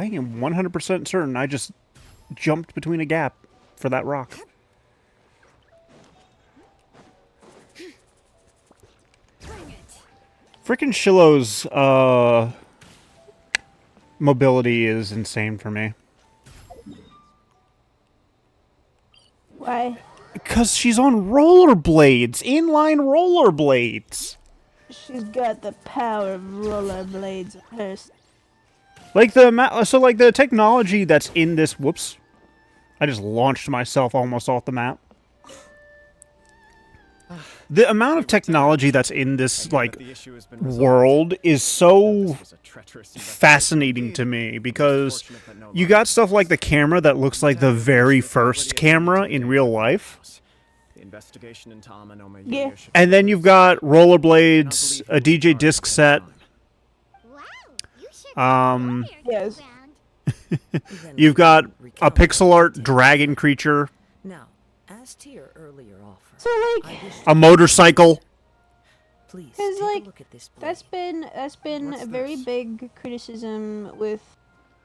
I am 100% certain I just jumped between a gap for that rock. Frickin' Shiloh's mobility is insane for me. Why? Because she's on rollerblades, inline rollerblades. She's got the power of rollerblades in her. Like the technology that's in this. Whoops! I just launched myself almost off the map. The amount of technology that's in this like world is so fascinating to me because you got stuff like the camera that looks like the very first camera in real life. Yeah. And then you've got rollerblades, a DJ disc set. Yes. You've got a pixel art dragon creature. Now, as to your earlier offer, So like, A motorcycle. please cause take like a look at this blade. that's been a very big criticism with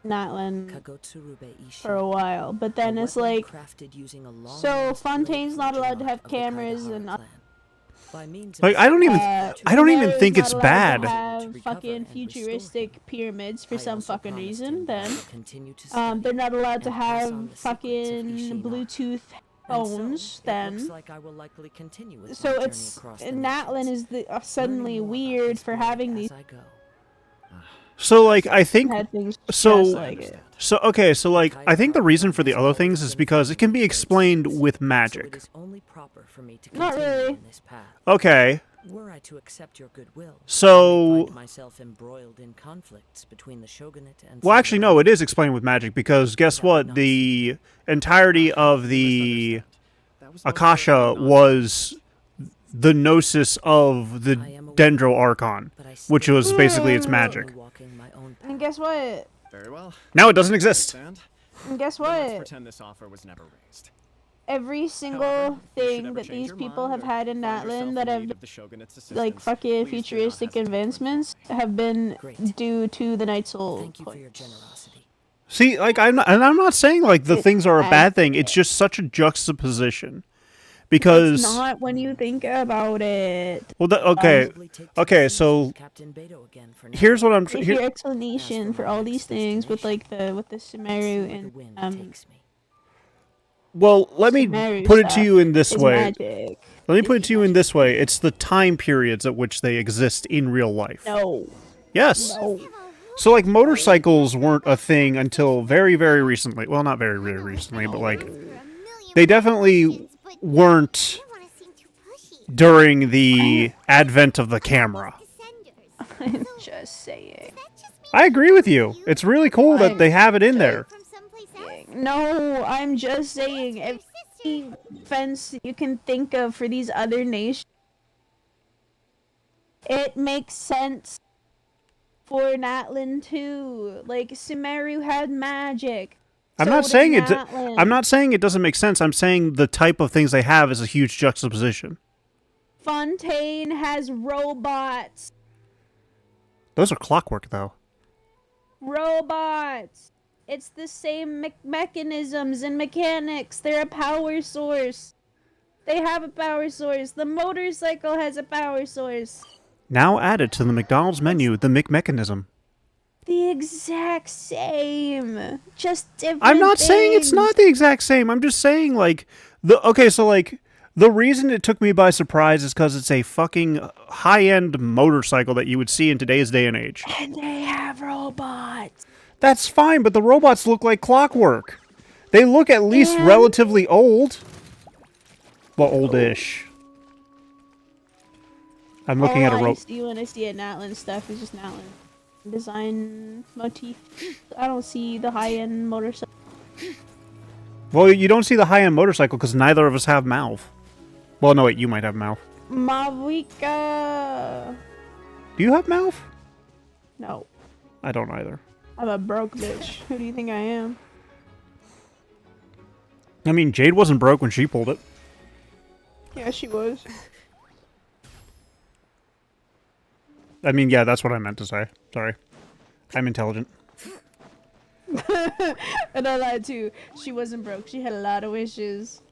Natlan Kagotsurube Ishi, for a while, but then a it's weapon like, crafted using a long so lost blade Fontaine's from not allowed to Janark have of the cameras Kaidahara and clan. By means of Like, I don't even Sumeru's think not it's allowed bad. To to have recover fucking and restore futuristic him. pyramids for I some also fucking promised reason. him that I Then, would continue to study they're not allowed to and pass have on the secrets of fucking Ishinar. Bluetooth And so, phones. it then, looks like I will likely continue with my so journey it's across the Natlan nations, is suddenly learning more about weird this for blade having as these I go. So, like, I think... had things So- just like it. So, okay, so, like, I think the reason for the other things is because it can be explained with So it magic. is only proper for me to Not continue really. on this path. Okay, Were I to accept your goodwill, I so... may find myself embroiled in conflicts between the shogunate and Well, actually, no, it is explained with magic, because guess what? The entirety of the Akasha was the gnosis of the Dendro Archon, which was basically its magic. And guess what? Very well. Now it doesn't exist. Understand? And guess Then let's what? pretend this offer was never raised. Every single However, if you should thing ever that change these your people mind have or had in find yourself Natlan that in have need of the shogunate's like assistance, fucking please do not futuristic hesitate to advancements have been Great. due to the Night Soul. Thank you for your points. generosity. See, like, I'm not saying, like, the It's things are a bad bad. thing. It's just such a juxtaposition. It's Because... not when you think about it. Well, okay, Probably take to okay, the so... seas with Captain Beto again for now. Here's what I'm... If Here, your explanation for all these things with like the See Sumeru where the wind and takes me. well, let me Sumeru put it to stuff you in this is way. magic. Let me put it to you in this way. It's the time periods at which they exist in real life. No, Yes. no. So, like, motorcycles weren't a thing until very, very recently. Well, not very, very recently, but, like, they definitely weren't during the advent of the camera. I'm just saying. I agree with you. It's really cool that they have it in there. No, I'm just saying. Every fence you can think of for these other nations, it makes sense for Natlan too. Like Sumeru had magic. I'm So not does saying it. Natlan. I'm not saying it doesn't make sense. I'm saying the type of things they have is a huge juxtaposition. Fontaine has robots. Those are clockwork, though. Robots. It's the same mechanisms and mechanics. They're a power source. They have a power source. The motorcycle has a power source. Now added to the McDonald's menu, the McMechanism. The exact same. Just different. I'm not saying it's things. not the exact same. I'm just saying, like, the reason it took me by surprise is because it's a fucking high-end motorcycle that you would see in today's day and age. And they have robots. That's fine, but the robots look like clockwork. They look at least And- relatively old. Well, oldish. I'm looking at a All I robot. see when I see at Natlan stuff is just Natlan design motif. I don't see the high-end motorcycle. Well, you don't see the high-end motorcycle because neither of us have mouth. Well, no, wait, you might have mouth. Mavika. Do you have mouth? No, I don't either. I'm a broke bitch. Who do you think I am? I mean, Jade wasn't broke when she pulled it. Yeah, she was. I mean, yeah, that's what I meant to say. Sorry. I'm intelligent. And I lied too. She wasn't broke. She had a lot of wishes.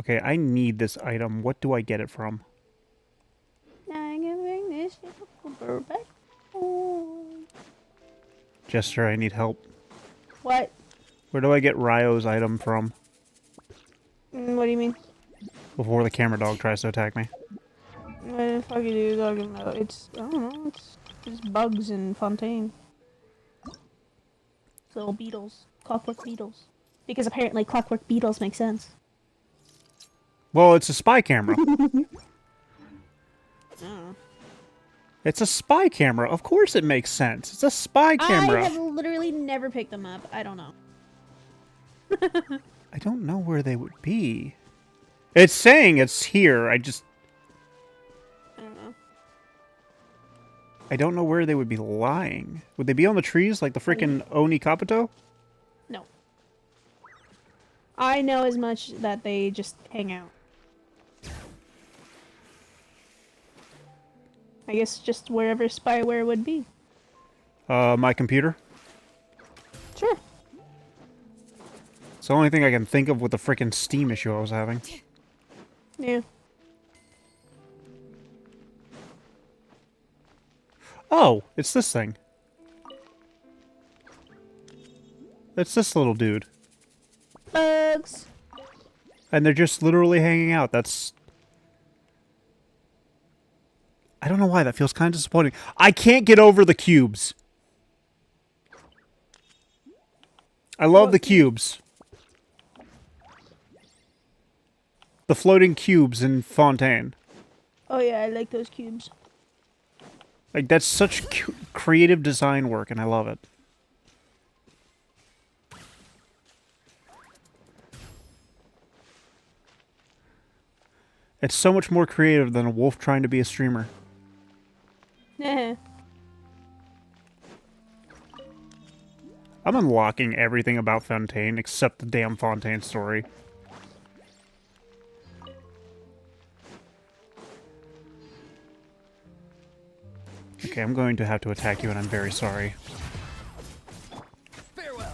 Okay, I need this item. What do I get it from? I can bring this over back home. Jester, I need help. What? Where do I get Ryo's item from What do you mean? before the camera dog tries to attack me? What the fuck are you talking about? It's, I don't know, it's just bugs in Fontaine. Little beetles. Clockwork beetles. Because apparently clockwork beetles make sense. Well, it's a spy camera. Oh. It's a spy camera. Of course it makes sense. It's a spy camera. I have literally never picked them up. I don't know. I don't know where they would be. It's saying it's here. I don't know. I don't know where they would be lying. Would they be on the trees like the freaking Oni Kabuto? No. I know as much that they just hang out. I guess just wherever spyware would be. My computer. Sure. It's the only thing I can think of with the freaking Steam issue I was having. Yeah. Oh, it's this thing. It's this little dude. Bugs. And they're just literally hanging out. That's... I don't know why, that feels kind of disappointing. I can't get over the cubes. I love the cubes. The floating cubes in Fontaine. Oh yeah, I like those cubes. Like, that's such creative design work, and I love it. It's so much more creative than a wolf trying to be a streamer. Yeah. I'm unlocking everything about Fontaine except the damn Fontaine story. Okay, I'm going to have to attack you, and I'm very sorry. Farewell.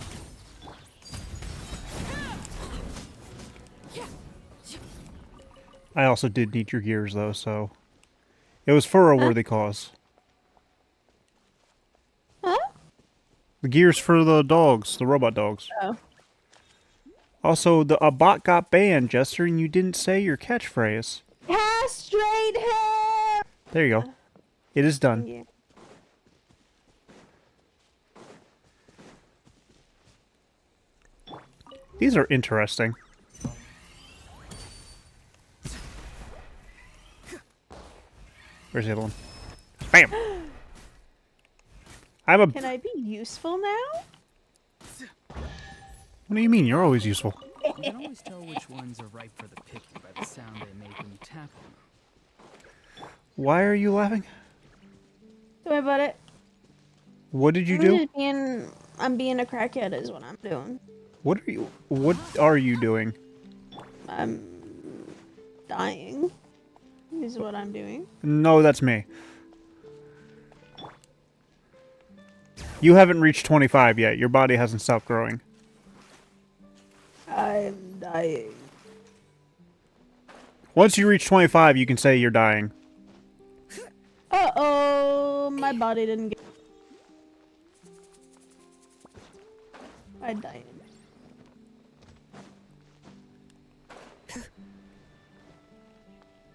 I also did need your gears, though, so... It was for a worthy cause. Huh? The gears for the dogs, the robot dogs. Oh. Also, a bot got banned, Jester, and you didn't say your catchphrase. Castrate him! There you go. It is done. Yeah. These are interesting. Where's the other one? Bam! I'm a... Can I be useful now? What do you mean? You're always useful. You can always tell which ones are ripe for the picking by the sound they make when you tap them. Why are you laughing? Don't worry about it. What did you I'm do? just I'm being a crackhead is what I'm doing. What are you doing? I'm dying. Is what I'm doing. No, that's me. You haven't reached 25 yet. Your body hasn't stopped growing. I'm dying. Once you reach 25, you can say you're dying. Uh-oh, my body didn't get... I died.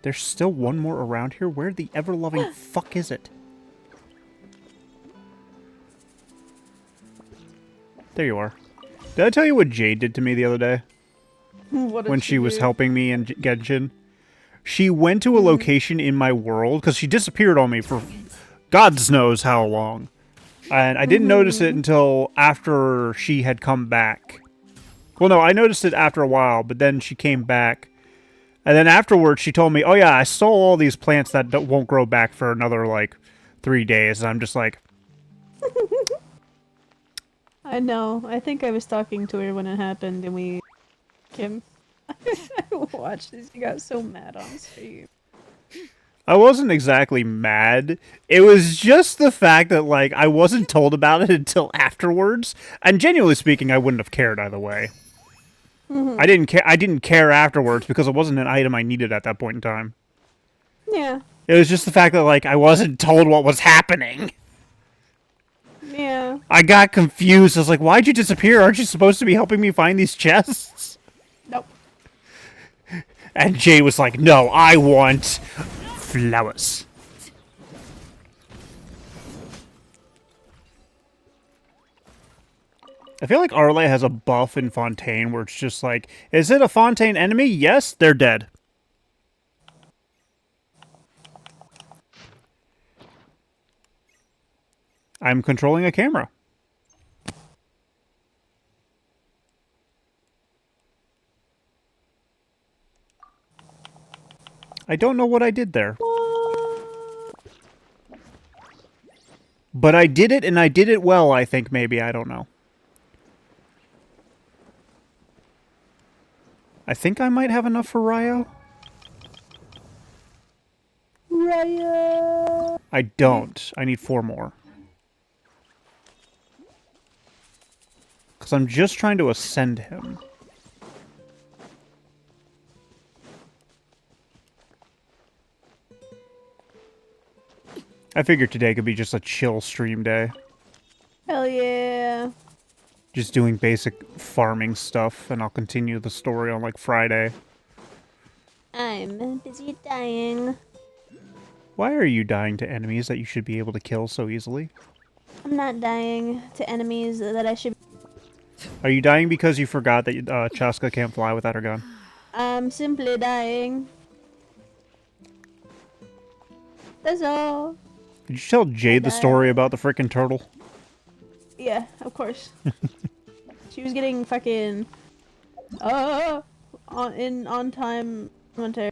There's still one more around here? Where the ever-loving fuck is it? There you are. Did I tell you what Jade did to me the other day? What did When she was do? helping me in Genshin? She went to a location in my world, because she disappeared on me for God knows how long. And I didn't notice it until after she had come back. Well, no, I noticed it after a while, but then she came back. And then afterwards, she told me, oh yeah, I stole all these plants that won't grow back for another, like, 3 days. And I'm just like... I know. I think I was talking to her when it happened, and we... Kim... I watched this. He got so mad on stream. I wasn't exactly mad. It was just the fact that, like, I wasn't told about it until afterwards. And genuinely speaking, I wouldn't have cared either way. I didn't care. I didn't care afterwards because it wasn't an item I needed at that point in time. Yeah. It was just the fact that, like, I wasn't told what was happening. Yeah. I got confused. I was like, why'd you disappear? Aren't you supposed to be helping me find these chests? Nope. And Jay was like, no, I want flowers. I feel like Arle has a buff in Fontaine where it's just like, is it a Fontaine enemy? Yes, they're dead. I'm controlling a camera. I don't know what I did there. But I did it, and I did it well, I think, maybe. I don't know. I think I might have enough for Ryo. Raya. I don't. I need 4 more. Because I'm just trying to ascend him. I figured today could be just a chill stream day. Hell yeah. Just doing basic farming stuff, and I'll continue the story on, like, Friday. I'm busy dying. Why are you dying to enemies that you should be able to kill so easily? I'm not dying to enemies that I should. Are you dying because you forgot that Chaska can't fly without her gun? I'm simply dying. That's all. Did you tell Jade the story about the frickin' turtle? Yeah, of course. She was getting fucking on time commentary.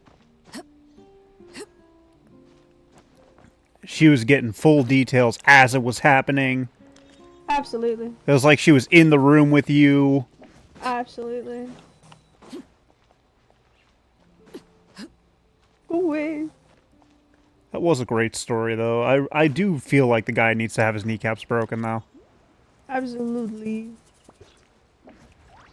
She was getting full details as it was happening. Absolutely. It was like she was in the room with you. Absolutely. Go away. That was a great story, though. I do feel like the guy needs to have his kneecaps broken, though. Absolutely.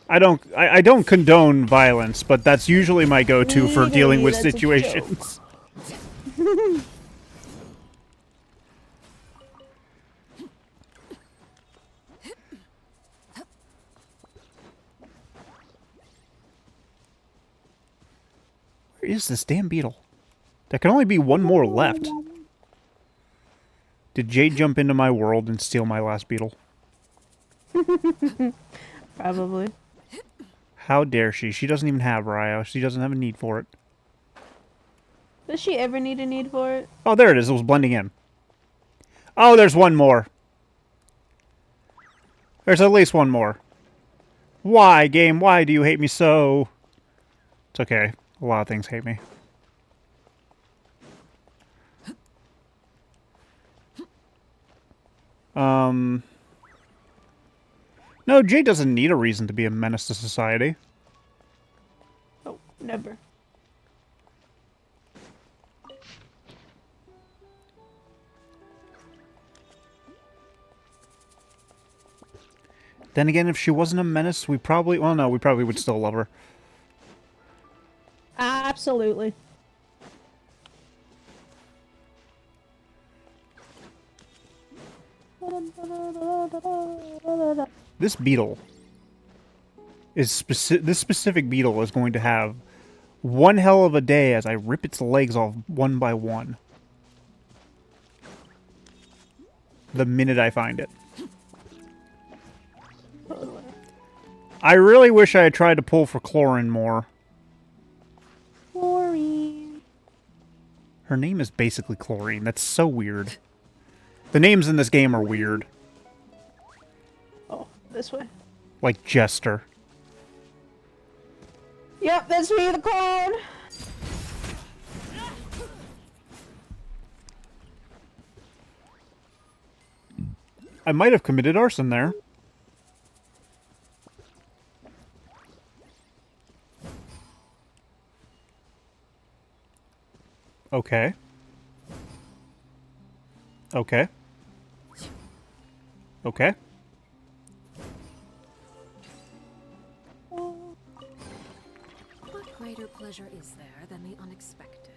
I don't condone violence, but that's usually my go-to for dealing with That's a situations. Where is this damn beetle? There can only be one more left. Did Jade jump into my world and steal my last beetle? Probably. How dare she? She doesn't even have Ryo. She doesn't have a need for it. Does she ever need a need for it? Oh, there it is. It was blending in. Oh, there's one more. There's at least one more. Why, game? Why do you hate me so? It's okay. A lot of things hate me. No, Jade doesn't need a reason to be a menace to society. Oh, never. Then again, if she wasn't a menace, we probably... Well, no, we probably would still love her. Absolutely. This beetle is this specific beetle is going to have one hell of a day as I rip its legs off one by one. The minute I find it. I really wish I had tried to pull for Chlorine more. Chlorine. Her name is basically Chlorine. That's so weird. The names in this game are weird. Oh, this way. Like Jester. Yep, that's me, the clone. I might have committed arson there. Okay. Okay. Okay. What greater pleasure is there than the unexpected?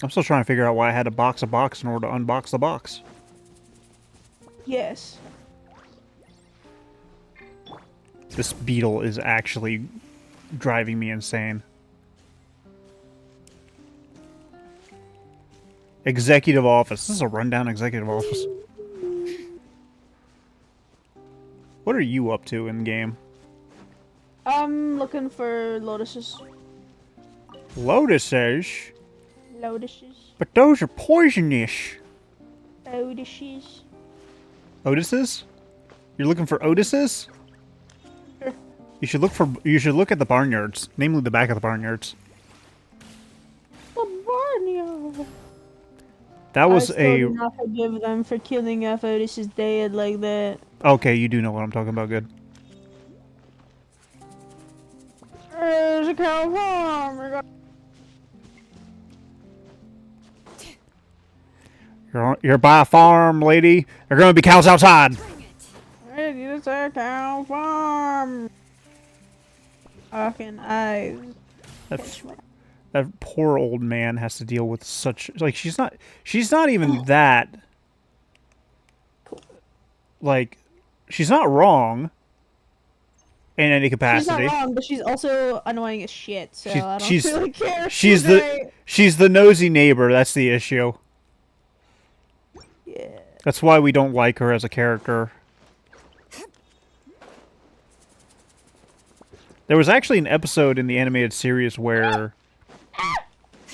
I'm still trying to figure out why I had to box a box in order to unbox the box. Yes. This beetle is actually driving me insane. Executive office. This is a rundown executive office. What are you up to in game? I'm looking for lotuses. Lotuses? Lotuses. But those are poisonous. Lotuses. Otises? You're looking for Otises? Sure. You should look at the barnyards, namely the back of the barnyards. The barnyard. That was I still do not forgive them for killing off Otis's dad like that. Okay, you do know what I'm talking about, good. There's a cow farm. You're by a farm, lady. There are going to be cows outside. It's a cow farm. Fucking eyes. That poor old man has to deal with such, like, she's not even that, like, she's not wrong in any capacity. She's not wrong, but she's also annoying as shit, so I don't she's really care. she's the nosy neighbor. That's the issue. Yeah. That's why we don't like her as a character. There was actually an episode in the animated series where...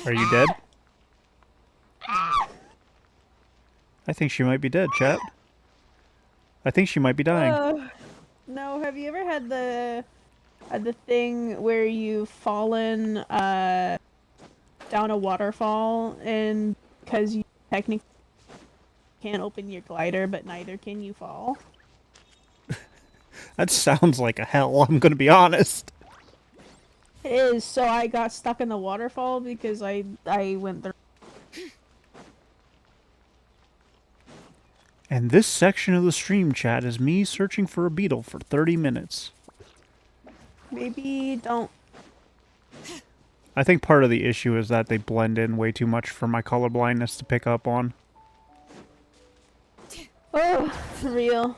Are you dead? I think she might be dead, chat. I think she might be dying. No, have you ever had the thing where you've fallen down a waterfall and because you technically can't open your glider, but neither can you fall? That sounds like a hell, I'm gonna be honest. It is, so I got stuck in the waterfall because I went there. And this section of the stream chat is me searching for a beetle for 30 minutes. Maybe don't. I think part of the issue is that they blend in way too much for my colorblindness to pick up on. Oh, for real.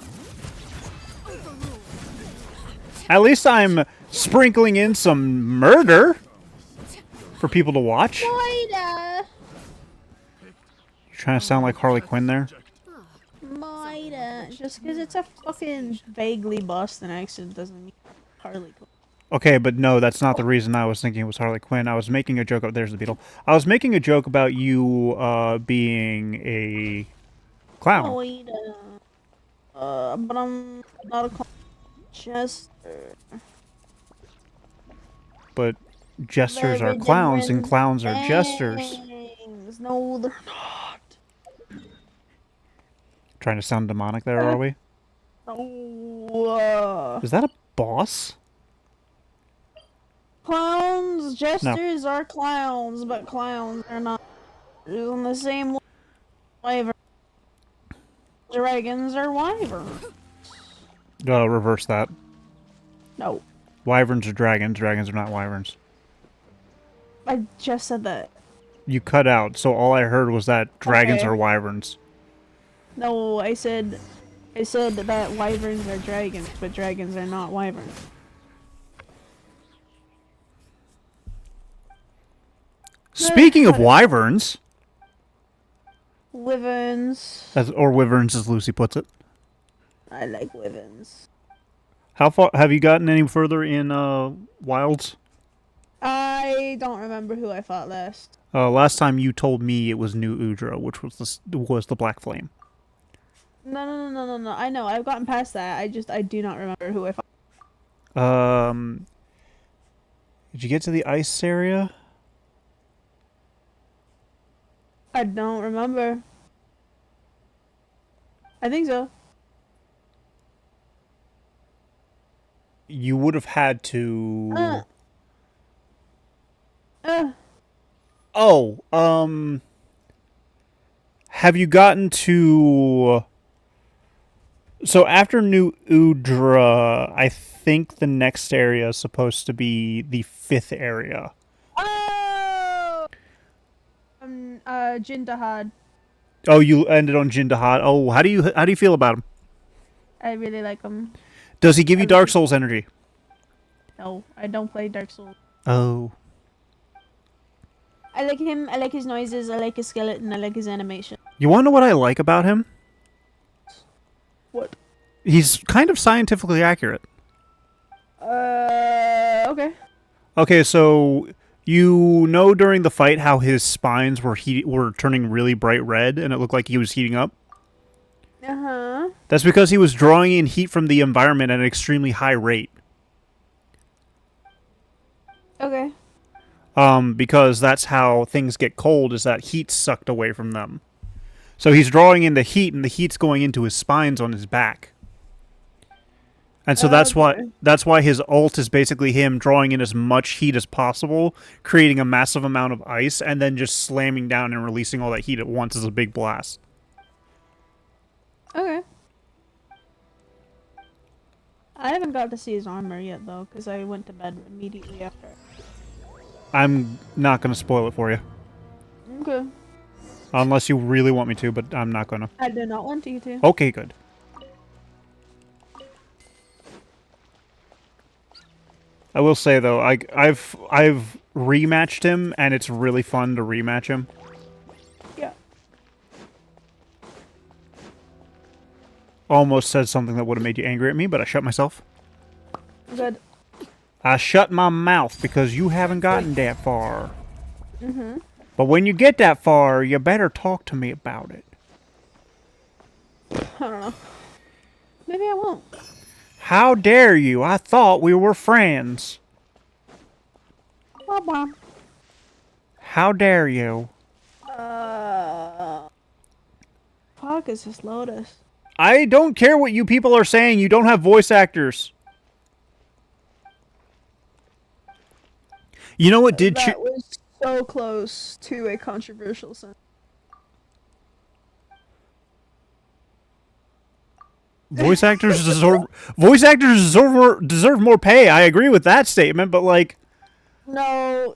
At least I'm sprinkling in some murder for people to watch. Moida! You're trying to sound like Harley Quinn there? Moida! Just because it's a fucking vaguely Boston accent doesn't mean Harley Quinn. Okay, but no, that's not the reason I was thinking it was Harley Quinn. I was making a joke. There's the beetle. I was making a joke about you being a clown. Moida. But I'm not a clown. Jester. But jesters are clowns and clowns are jesters. Things. No, they're not. Trying to sound demonic there, are we? No. Is that a boss? Clowns, jesters are clowns, but clowns are not. In the same way, dragons are wyverns. Reverse that. No, Wyverns are dragons. Dragons are not wyverns. I just said that. You cut out, so all I heard was that dragons Okay. are wyverns. No, I said that wyverns are dragons, but dragons are not wyverns. Speaking of wyverns, Wyverns. or wyverns as Lucy puts it, I like wyverns. how far have you gotten any further in Wilds? I don't remember who I fought last. Last time you told me it was New Udra, which was the Black Flame. No. I know. I've gotten past that. I do not remember who I fought. Did you get to the ice area? I don't remember. I think so. You would have had to. have you gotten to... So after New Udra, I think the next area is supposed to be the 5th area. Oh! Jindahad. Oh, you ended on Jindahad. Oh, how do you feel about him? I really like him. Does he give you Dark Souls energy? No, I don't play Dark Souls. Oh. I like him, I like his noises, I like his skeleton, I like his animation. You want to know what I like about him? What? He's kind of scientifically accurate. Okay. Okay, so you know during the fight how his spines were turning really bright red and it looked like he was heating up? Uh-huh. That's because he was drawing in heat from the environment at an extremely high rate. Okay. Because that's how things get cold, is that heat's sucked away from them. So he's drawing in the heat, and the heat's going into his spines on his back. And so that's why his ult is basically him drawing in as much heat as possible, creating a massive amount of ice, and then just slamming down and releasing all that heat at once as a big blast. Okay. I haven't got to see his armor yet, though, because I went to bed immediately after. I'm not going to spoil it for you. Okay. Unless you really want me to, but I'm not going to. I do not want you to. Okay, good. I will say, though, I've rematched him, and it's really fun to rematch him. Yeah. Almost said something that would have made you angry at me, but I shut myself. Good. I shut my mouth because you haven't gotten that far. Mm-hmm. But when you get that far, you better talk to me about it. I don't know. Maybe I won't. How dare you? I thought we were friends. Blah. How dare you? Fuck is this Lotus? I don't care what you people are saying. You don't have voice actors. You know what did... That was so close to a controversial sentence. Voice actors deserve more pay. I agree with that statement, but like... No,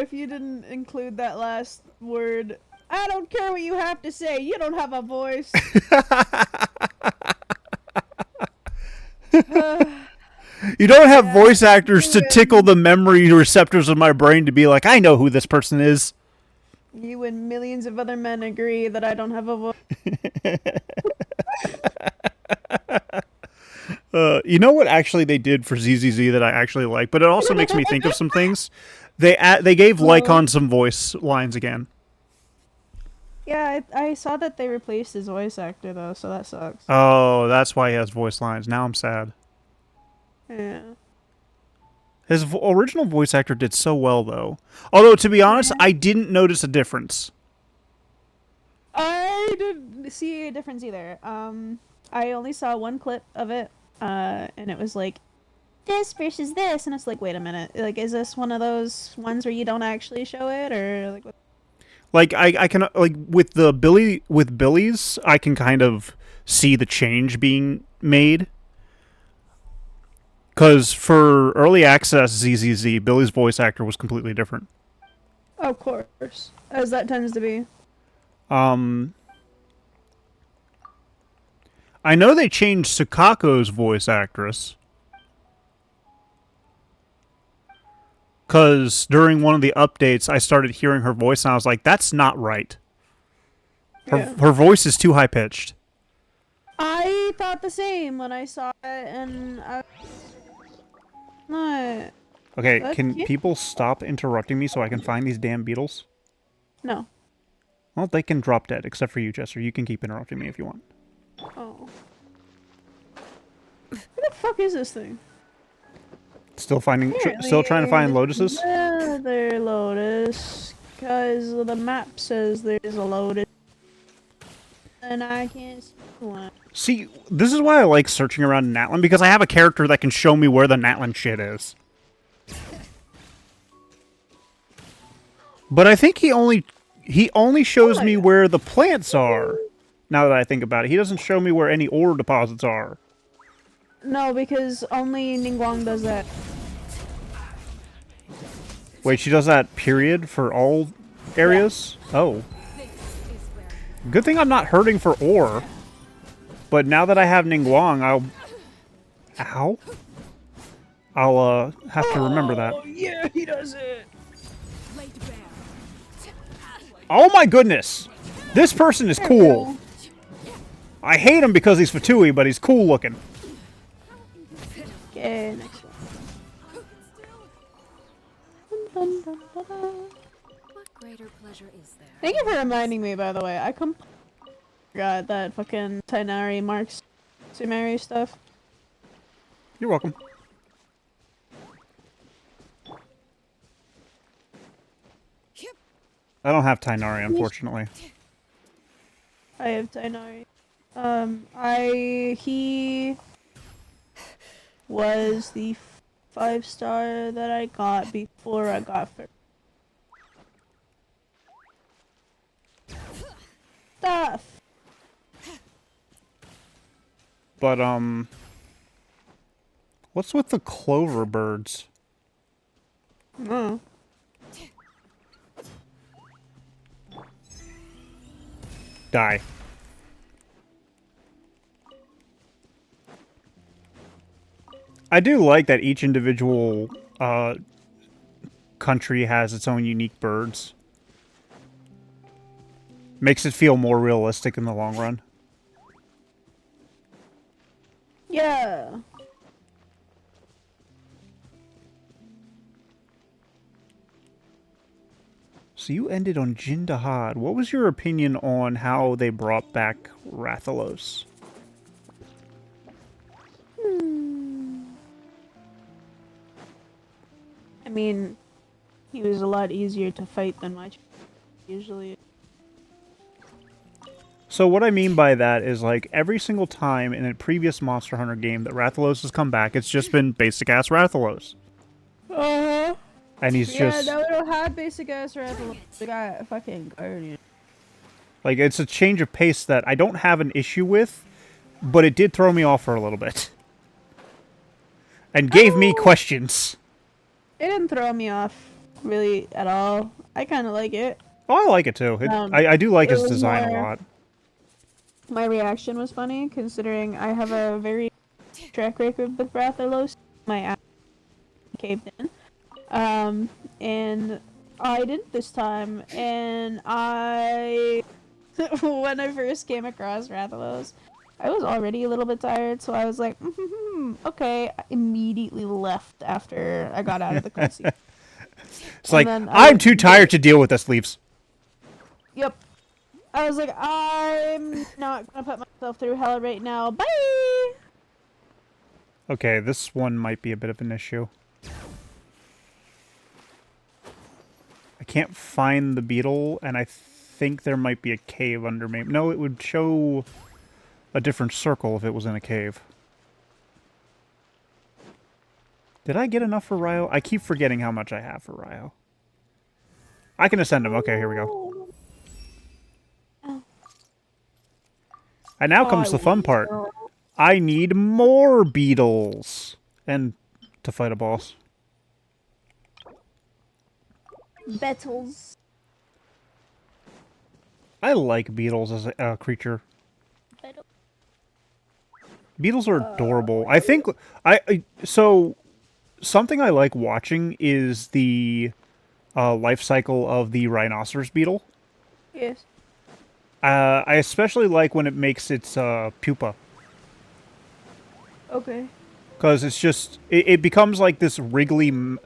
if you didn't include that last word, I don't care what you have to say. You don't have a voice. You don't have voice actors to tickle the memory receptors of my brain to be like, I know who this person is. You and millions of other men agree that I don't have a voice. You know what actually they did for ZZZ that I actually like, but it also makes me think of some things. They gave Lycon some voice lines again. Yeah, I saw that they replaced his voice actor, though, so that sucks. Oh, that's why he has voice lines. Now I'm sad. Yeah. His original voice actor did so well, though. Although, to be honest, I didn't notice a difference. I didn't see a difference either. I only saw one clip of it, and it was like, this versus this, and it's like, wait a minute, like, is this one of those ones where you don't actually show it, or like what? Like I can like with Billy's, I can kind of see the change being made. Because for early access ZZZ, Billy's voice actor was completely different. Of course, as that tends to be. I know they changed Sukako's voice actress. Because during one of the updates, I started hearing her voice, and I was like, that's not right. Her voice is too high-pitched. I thought the same when I saw it, and I... Not... Okay, can people stop interrupting me so I can find these damn beetles? No. Well, they can drop dead, except for you, Jester. You can keep interrupting me if you want. Oh. Where the fuck is this thing? Still trying to find lotuses? Another lotus, because the map says there's a lotus, and I can't see one. See, this is why I like searching around in Natlan, because I have a character that can show me where the Natlan shit is. But I think he He only shows my me God. where the plants are. Now that I think about it, he doesn't show me where any ore deposits are. No, because only Ningguang does that. Wait, she does that period for all areas? Oh. Good thing I'm not hurting for ore. But now that I have Ningguang, I'll... Ow? I'll, have to remember that. Oh, yeah, he does it. Oh my goodness! This person is cool. I hate him because he's Fatui, but he's cool looking. Okay, next one. Dun, dun, dun, dun. What greater pleasure is there? Thank you for reminding me, by the way. I completely forgot that fucking Tainari marks Sumeri stuff. You're welcome. I don't have Tainari, unfortunately. I have Tainari. He was the 5-star that I got before I got first. Stuff! But, what's with the clover birds? Oh. Die. I do like that each individual, country has its own unique birds. Makes it feel more realistic in the long run. Yeah. So you ended on Jindahad. What was your opinion on how they brought back Rathalos? I mean, he was a lot easier to fight than my usually. So what I mean by that is, like, every single time in a previous Monster Hunter game that Rathalos has come back, it's just been basic-ass Rathalos. Uh-huh. And he's Yeah, just... no, we don't have basic ass Rathalos. We got fucking Guardian. Like, it's a change of pace that I don't have an issue with, but it did throw me off for a little bit. And gave me questions. It didn't throw me off really at all. I kind of like it. Oh, I like it too. I do like it his was design a more- lot. My reaction was funny considering I have a very track record with Rathalos. My ass caved in. And I didn't this time, and when I first came across Rathalos, I was already a little bit tired, so I was like, okay, I immediately left after I got out of the cutscene. It's like, then I I'm went too and tired to deal with this, leaves. Yep. I was like, I'm not gonna put myself through hell right now. Bye! Okay, this one might be a bit of an issue. I can't find the beetle, and I think there might be a cave under me. No, it would show a different circle if it was in a cave. Did I get enough for Ryo? I keep forgetting how much I have for Ryo. I can ascend him. Okay, here we go. And now comes the fun part. I need more beetles. And to fight a boss. Beetles. I like beetles as a creature. Beetles are adorable. I think so something I like watching is the life cycle of the rhinoceros beetle. Yes. I especially like when it makes its pupa. Okay. Because it's just it becomes like this wriggly.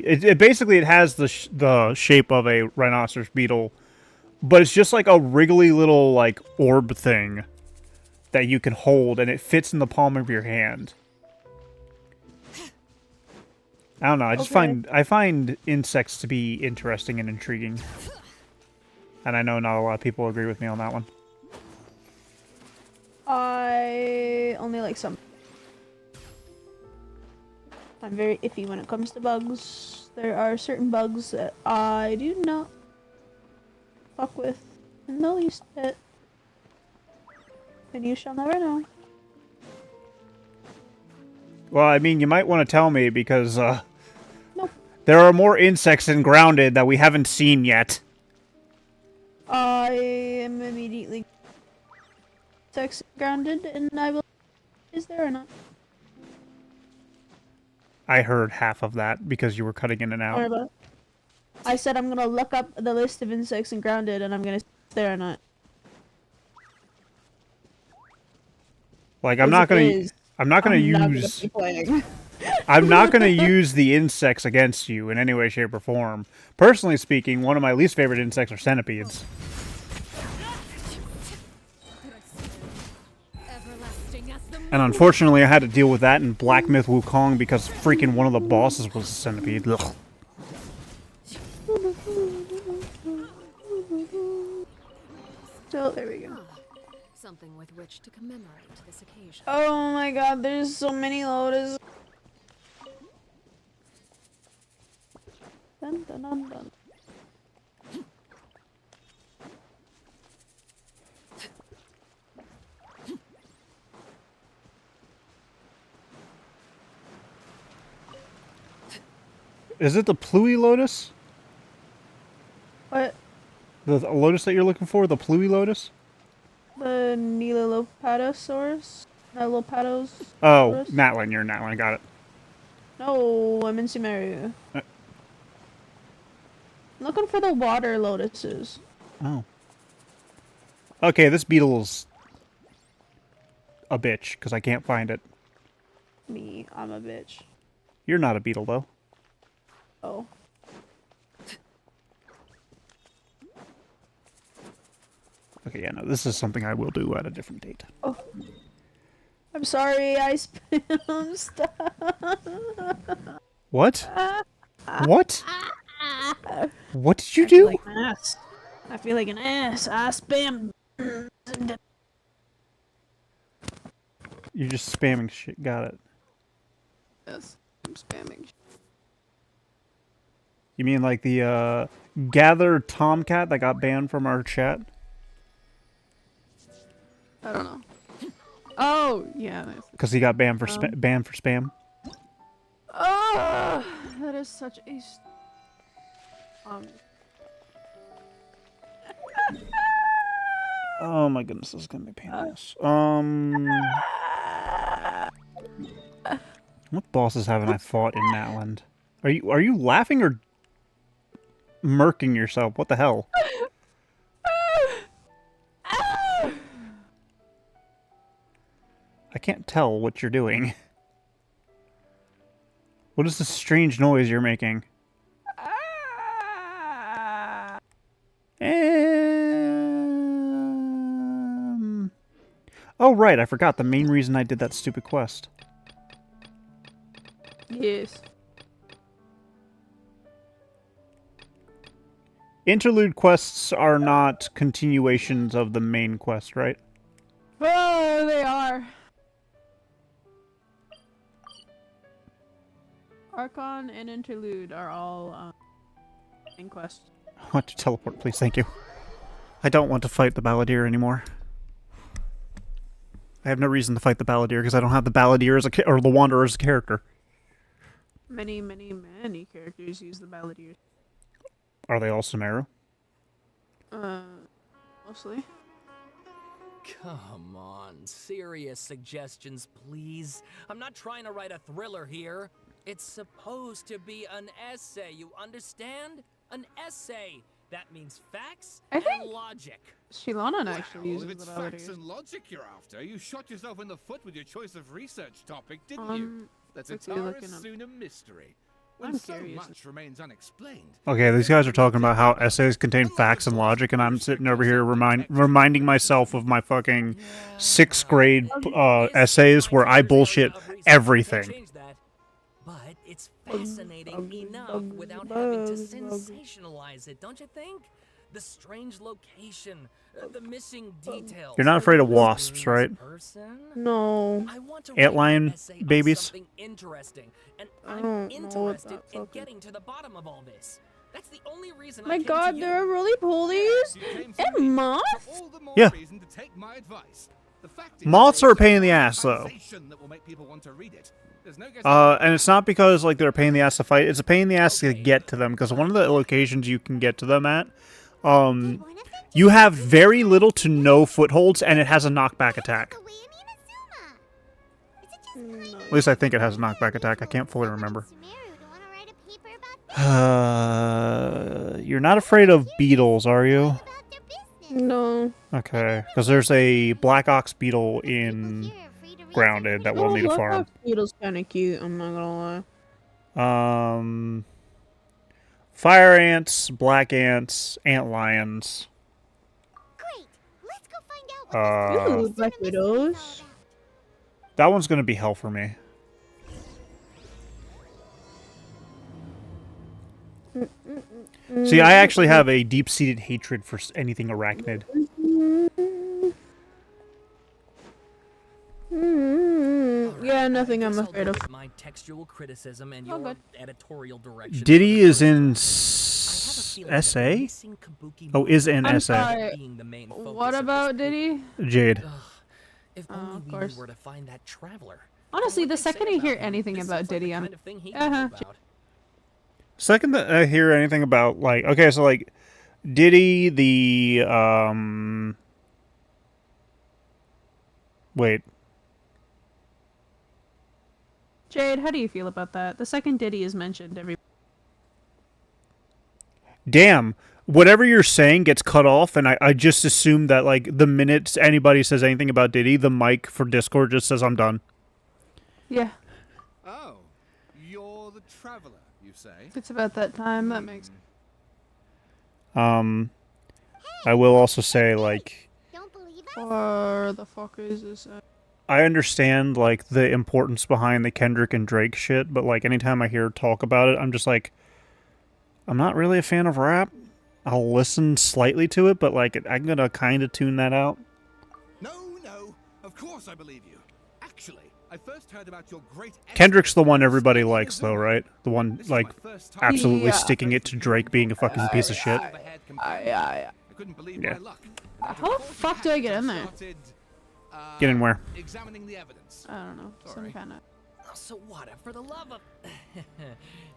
It basically it has the shape of a rhinoceros beetle, but it's just like a wriggly little like orb thing that you can hold, and it fits in the palm of your hand. I don't know. I find insects to be interesting and intriguing, and I know not a lot of people agree with me on that one. I only like some. I'm very iffy when it comes to bugs. There are certain bugs that I do not fuck with in the least bit. And you shall never know. Well, I mean, you might want to tell me because Nope. there are more insects in Grounded that we haven't seen yet. I am immediately sex grounded, and I will. Is there or not? I heard half of that because you were cutting in and Don't worry out. about it. I said I'm gonna look up the list of insects in grounded, and I'm gonna see if there or not. Like, I'm not gonna use. be playing. I'm not gonna use the insects against you in any way, shape, or form. Personally speaking, one of my least favorite insects are centipedes. Everlasting as the And unfortunately, I had to deal with that in Black Myth Wukong because freaking one of the bosses was a centipede. Ugh. So there we go. something with which to commemorate this occasion. Oh my god, there's so many lotus. Dun, dun, dun, dun. Is it the Pluie lotus? What? The lotus that you're looking for? The Pluie lotus? The Nilolopatosaurus? Nilopatos? Oh, Natlan. You're Natlan. Got it. No, I'm in Sumeru. Uh. Looking for the water lotuses. Oh. Okay, this beetle's a bitch because I can't find it. Me, I'm a bitch. You're not a beetle, though. Oh. Okay, yeah, no, this is something I will do at a different date. Oh. I'm sorry, I spammed stuff. What? What? What did you I feel do? like an ass. I feel like an ass. I spammed. You're just spamming shit. Got it. Yes, I'm spamming. You mean like the Gather Tomcat that got banned from our chat? I don't know. Oh, yeah. Because he got banned for banned for spam. Oh, that is such a. Oh my goodness, this is gonna be a pain in the ass. What bosses haven't I fought in Natland? Are you laughing or murking yourself? What the hell? I can't tell what you're doing. What is this strange noise you're making? Oh, right, I forgot the main reason I did that stupid quest. Yes. Interlude quests are not continuations of the main quest, right? Oh, they are. Archon and Interlude are all main quests. I want to teleport, please, thank you. I don't want to fight the Balladeer anymore. I have no reason to fight the Balladeer because I don't have the Balladeer as or the Wanderer as a character. Many characters use the Balladeer. Are they all Sumeru? Mostly. Come on, serious suggestions, please. I'm not trying to write a thriller here. It's supposed to be an essay, you understand? An essay. That means facts I think and logic. Shilanon actually Well, if uses it's the facts Balladeer. and logic you're after, you shot yourself in the foot with your choice of research topic, didn't you? That's a quickly looking up. soon a mystery. When I'm so curious. much remains unexplained. Okay, these guys are talking about how essays contain facts and logic, and I'm sitting over here reminding myself of my fucking 6th grade essays where I bullshit everything. But it's fascinating enough without having to sensationalize it, don't you think? The strange location, the missing details. You're not afraid of wasps, right? No. I want to Antlion write an essay on babies? something interesting, and I I'm don't know what interested that's in okay. getting to the bottom of all this. That's the only reason I My came to god, you. there are roly-polies You came to and me. moths? All the more Yeah. reason to take my advice. The fact is, Moths are a it's pain in the ass, though. conversation that will make people want to read it. There's no getting And it's not because like they're a pain in the ass to fight. It's a pain in the ass to get to them because one of the locations you can get to them at, you have very little to no footholds, and it has a knockback attack. At least I think it has a knockback attack. I can't fully remember. You're not afraid of beetles, are you? No. Okay, because there's a black ox beetle in Grounded that we'll need to farm. Beetle's kind of cute, I'm not gonna lie. Fire ants, black ants, ant lions. Great. Let's go find out what Ooh, black widows. That one's gonna be hell for me. See, I actually have a deep-seated hatred for anything arachnid. Yeah, nothing I'm Guess I'll afraid go of. with my textual criticism and Oh, your good. editorial direction. Diddy is in I have a feeling that SA? missing Kabuki Oh, is in I'm SA. sorry. being the main What focus of this about paper. Diddy? Jade. Ugh, if Oh, only of we course. were to find that traveler. Honestly, What the they say second I about hear him, anything this about seems like Diddy, the I'm kind of thing he'd Uh-huh. know about. Second that I hear anything about, like, okay, so, like, Diddy, the, wait. Jade, how do you feel about that? The second Diddy is mentioned, every. Damn. Whatever you're saying gets cut off, and I just assume that, like, the minute anybody says anything about Diddy, the mic for Discord just says, I'm done. Yeah, Oh, you're the traveler, you say? it's about that time. That makes. I will also say, like, Don't believe us? Or the fuck is this? I understand, like, the importance behind the Kendrick and Drake shit, but, like, anytime I hear talk about it, I'm just like, I'm not really a fan of rap. I'll listen slightly to it, but, like, I'm gonna kind of tune that out. No, of course I believe you. Actually, I first heard about your great... Kendrick's the one everybody likes, though, right? The one, This is like, my first time- absolutely Yeah. sticking it to Drake being a fucking piece of shit. I couldn't believe Yeah. my luck. How the fuck do I get in there? Started, Get in where? examining the evidence. I don't know. Some Sorry. kind of. So what? For the love of...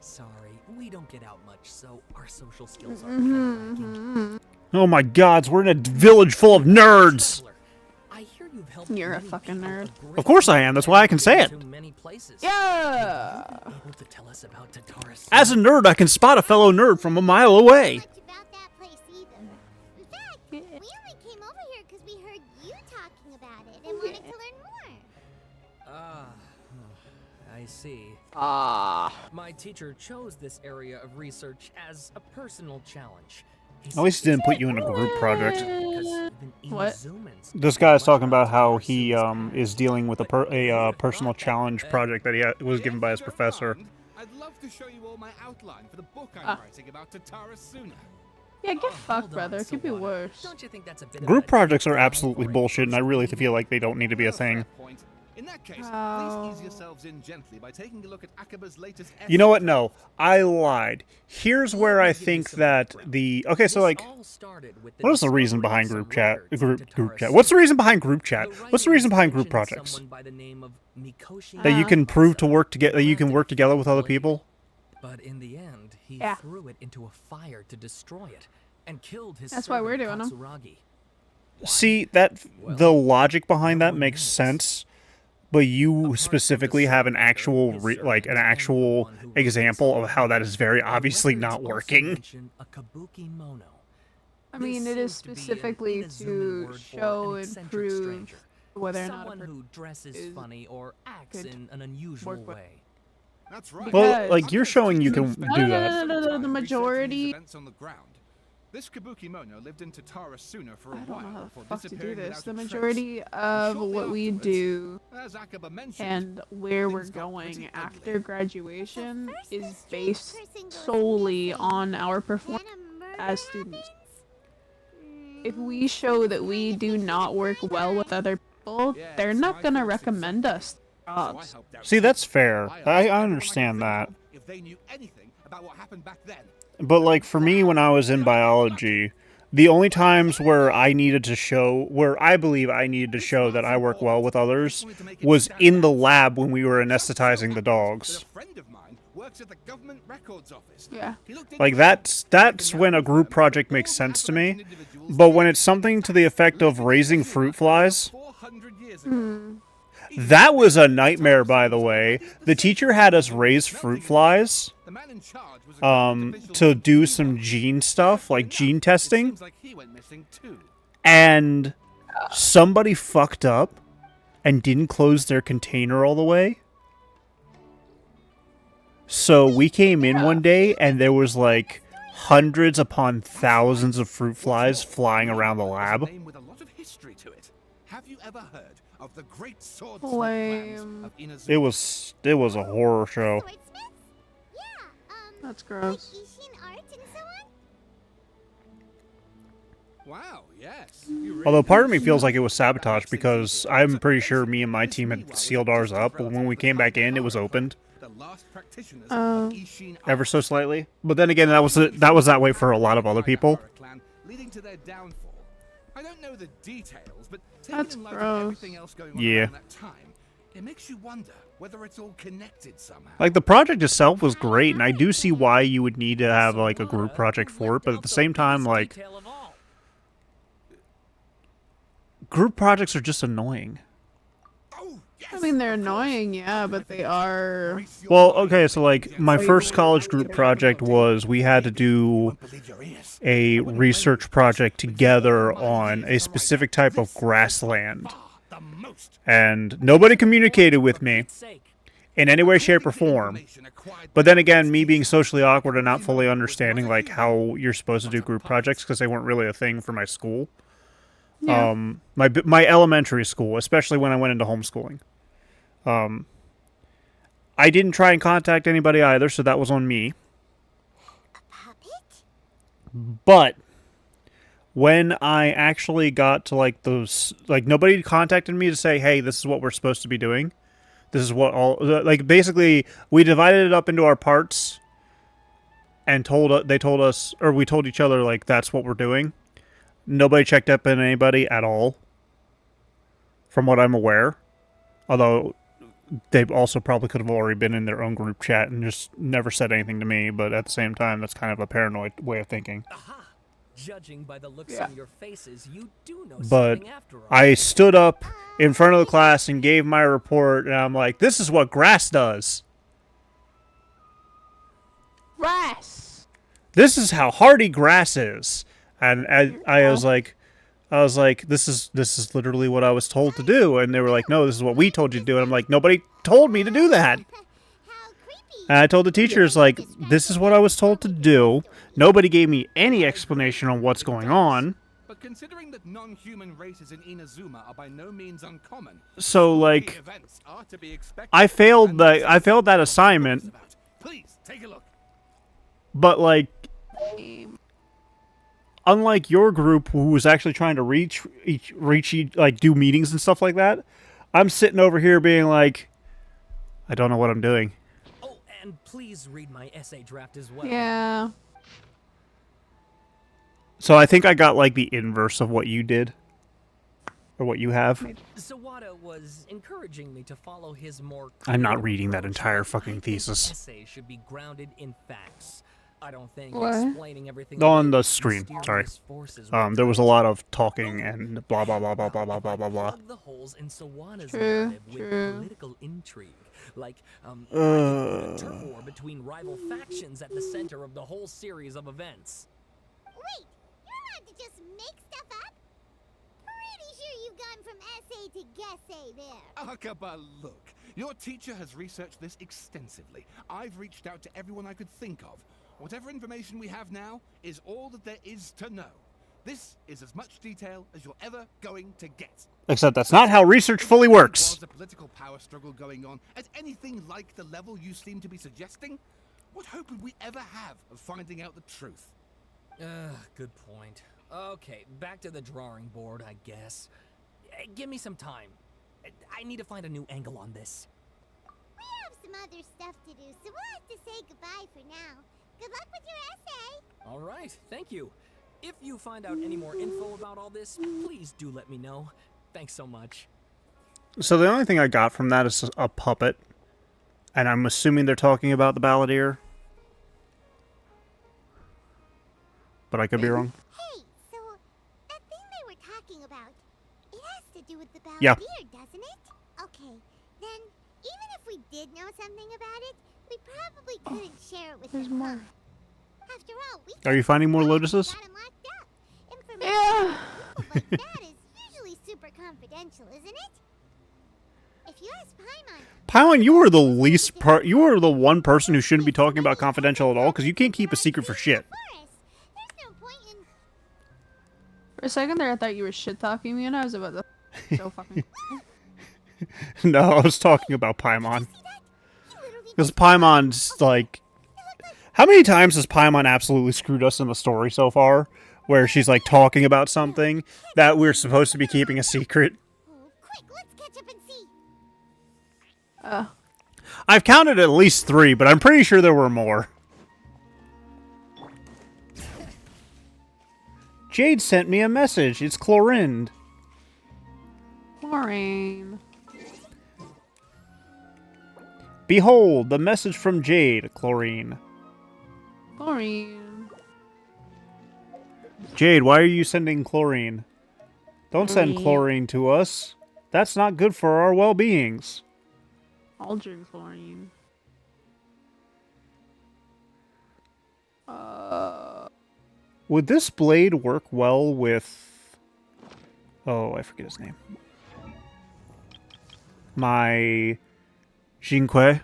Sorry, we don't get out much, so our social skills are kind of lacking. Oh my gods, we're in a village full of nerds! Traveler, I hear you've helped You're a many fucking people nerd. a great Of course I am, that's why I can say it. to many places. Yeah. Able to tell us about Tatara's As a nerd, I can spot a fellow nerd from a mile away. Much about that place either. In fact, we only came over here because we heard you talking about it and wanted to learn more. Ah, I see. Ah. My teacher chose this area of research as a personal challenge. At least he didn't put you in a group project. What? This guy's talking about how he is dealing with a personal challenge project that he was given by his professor. I'd love to show you all my outline for the book I'm writing about Tatara Suna. Yeah, get fucked, brother. It could be worse. Don't you think that's a bit Group of a projects are drive absolutely for a bullshit, and I really person? feel like they don't need to be a thing. Fair point. In that case, Oh. please ease yourselves in gently by taking a look at Akaba's latest essay. You know what? No, I lied. Here's where I think that the... Okay, so, like, what is the reason behind group chat? Group chat. What's the reason behind group chat? What's the reason behind group projects? That you can prove to work together, that you can work together with other people? But in the end, he Yeah. threw it into a fire to destroy it and killed his That's why we're servant, doing 'em. Katsuragi. See, that the logic behind that makes sense, but you specifically have an actual an actual example of how that is very obviously The not records also working. mention a kabuki mono. I mean, This it is seems to be an specifically Inazuman to word for show an and eccentric prove stranger. whether or not a Someone person who dresses is funny or acts good in an unusual work with. way. That's right. Well, Because- like, you're showing you can No, do no, that. no, the majority- Events on the ground. This kabuki mono lived in Tatara Suna for a I don't while know how the before fuck to do disappearing this. without The a trace. majority of Shortly what we afterwards, do as Akaba mentioned, and where we're things got pretty going ugly. after graduation The first is this strange based person goes solely missing, on our then performance a murder as students. happens? If we show that we do not work well with other people, Yeah, they're it's not my gonna first recommend exam. us So I jobs. helped out See, too. that's fair. I asked I everyone could understand think that. of if they knew anything about what happened back then. But like for me, when I was in biology, the only times where I needed to show, where I believe I needed to show that I work well with others, was in the lab when we were anesthetizing the dogs. A friend of mine works at the government records office. Yeah. He looked Like into that's when a group project makes sense to me. But when it's something to the effect of raising fruit flies, 400 years ago. that was a nightmare, by the way. The teacher had us raise fruit flies The man in charge was a to do some gene stuff, like gene testing, Seems like he went missing too. and somebody fucked up and didn't close their container all the way. So we came in one day and there was like hundreds upon thousands of fruit flies flying around the There's a lab. name with a lot of history to it. Have you ever heard of the great sword Lame. of Inazuma? It was a horror show. Swordsmiths? Yeah, That's like gross. Ishin art and so on? Wow, yes. You really Although part of do me feels know like it was sabotage because I'm pretty sure me and my team had sealed ours up, but when we came back in, it was opened the last practitioners Oh. of Ishin ever art. so slightly. But then again, that was that way for a lot of other people. Clan, leading to their downfall. I don't know the details, but That's taking in light of gross. everything else going on Yeah. around that time, it makes you wonder whether it's all connected somehow. Like the project itself was great, and I do see why you would need to have like a group project for it. But at the same time, like Detail of all. group projects are just annoying. Oh, yes, I mean, they're of course. annoying, yeah, but they are. Brace your Well, mind. okay, so like my first college group project was we had to do Won't believe your ears. a research project together on a specific type of grassland, The most and nobody communicated with me Pete's sake. in any way, shape, or form. information acquired But then again, me being socially awkward and not fully understanding like how you're supposed to do group projects because they weren't really a thing for my school. Yeah. My elementary school, especially when I went into homeschooling. I didn't try and contact anybody either, so that was on me. Puppet? But when I actually got to like those, like nobody contacted me to say, "Hey, this is what we're supposed to be doing. This is what all like." Basically, we divided it up into our parts, and they told us, or we told each other, like that's what we're doing. Nobody checked up on anybody at all, from what I'm aware. Although they also probably could have already been in their own group chat and just never said anything to me. But at the same time, that's kind of a paranoid way of thinking. Aha! Judging by the looks Yeah. on your faces, you do know But something after all. I stood up in front of the class and gave my report, and I'm like, "This is what grass does. Grass. This is how hardy grass is." And I was like, "This is literally what I was told to do." And they were like, "No, this is what we told you to do." And I'm like, "Nobody told me to do that." How creepy. And I told the teachers, like, "This is what I was told to do." Nobody gave me any explanation on what's going on. But considering that non-human races in Inazuma are by no means uncommon, So, like, key events are to be expected. I failed And that. that's I failed that what the book is assignment. about. Please take a look. But like, unlike your group, who was actually trying to reach like do meetings and stuff like that, I'm sitting over here being like, I don't know what I'm doing. Oh, and please read my essay draft as well. Yeah. So I think I got like the inverse of what you did, or what you have. Sawada was encouraging me to follow his more. I'm not creative reading that approach. entire I fucking think thesis. Essays should be grounded in facts. I don't think What? explaining everything On away the with screen, sorry. mysterious forces will There was a lot of talking and blah blah blah blah blah blah blah blah blah. plug the holes in Sawada's True, narrative with true. political intrigue, like a turf war between rival factions at the center of the whole series of events. Wait, you're allowed to just make stuff up? Pretty sure you've gone from essay to guessay there. Akaba, look. Your teacher has researched this extensively. I've reached out to everyone I could think of. Whatever information we have now is all that there is to know. This is as much detail as you're ever going to get. Except that's not how research fully works. Was the political power struggle going on at anything like the level you seem to be suggesting? What hope would we ever have of finding out the truth? Good point. Okay, back to the drawing board, I guess. Give me some time. I need to find a new angle on this. We have some other stuff to do, so we'll have to say goodbye for now. Good luck with your essay. All right, thank you. If you find out any more info about all this, please do let me know. Thanks so much. So the only thing I got from that is a puppet. And I'm assuming they're talking about the Balladeer. But I could be wrong. Hey, so that thing they were talking about, it has to do with the Balladeer, Yeah. doesn't it? Okay, then even if we did know something about it, we probably couldn't share it with There's them. more. Huh? After all, we Are you finding more lotuses? got 'em locked up. Information Yeah. from people like that is usually super confidential, isn't it? If you ask Paimon, Paimon, you are the least you are the one person who shouldn't be talking about confidential at all, because you can't keep a secret for shit. forest, there's no point in. For a second there, I thought you were shit-talking me, and I was about to so fucking... No, I was talking about Paimon. See that? He literally Because just- Paimon's, like... How many times has Paimon absolutely screwed us in the story so far? Where she's, like, talking about something that we're supposed to be keeping a secret? Oh, quick, let's catch up and see. I've counted at least 3, but I'm pretty sure there were more. Jade sent me a message. It's Chlorinde. Boring. Behold, the message from Jade, Chlorine. Boring. Jade, why are you sending chlorine? Don't send Chlorine. chlorine to us. That's not good for our well-beings. I'll drink chlorine. Would this blade work well with... Oh, I forget his name. My... Jinquei?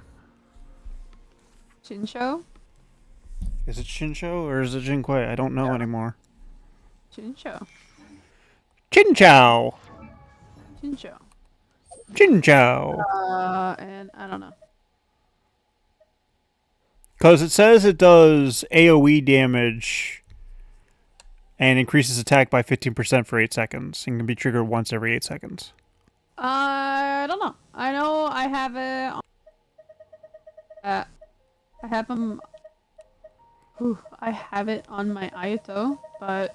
Chincho? Is it Shincho or is it Jinquei? I don't know anymore. Chincho. Chinchou! Chincho. Chinchou! And I don't know. Because it says it does AoE damage and increases attack by 15% for 8 seconds and can be triggered once every 8 seconds. I don't know. I know I have it. I have them. I have it on my Ayato, but.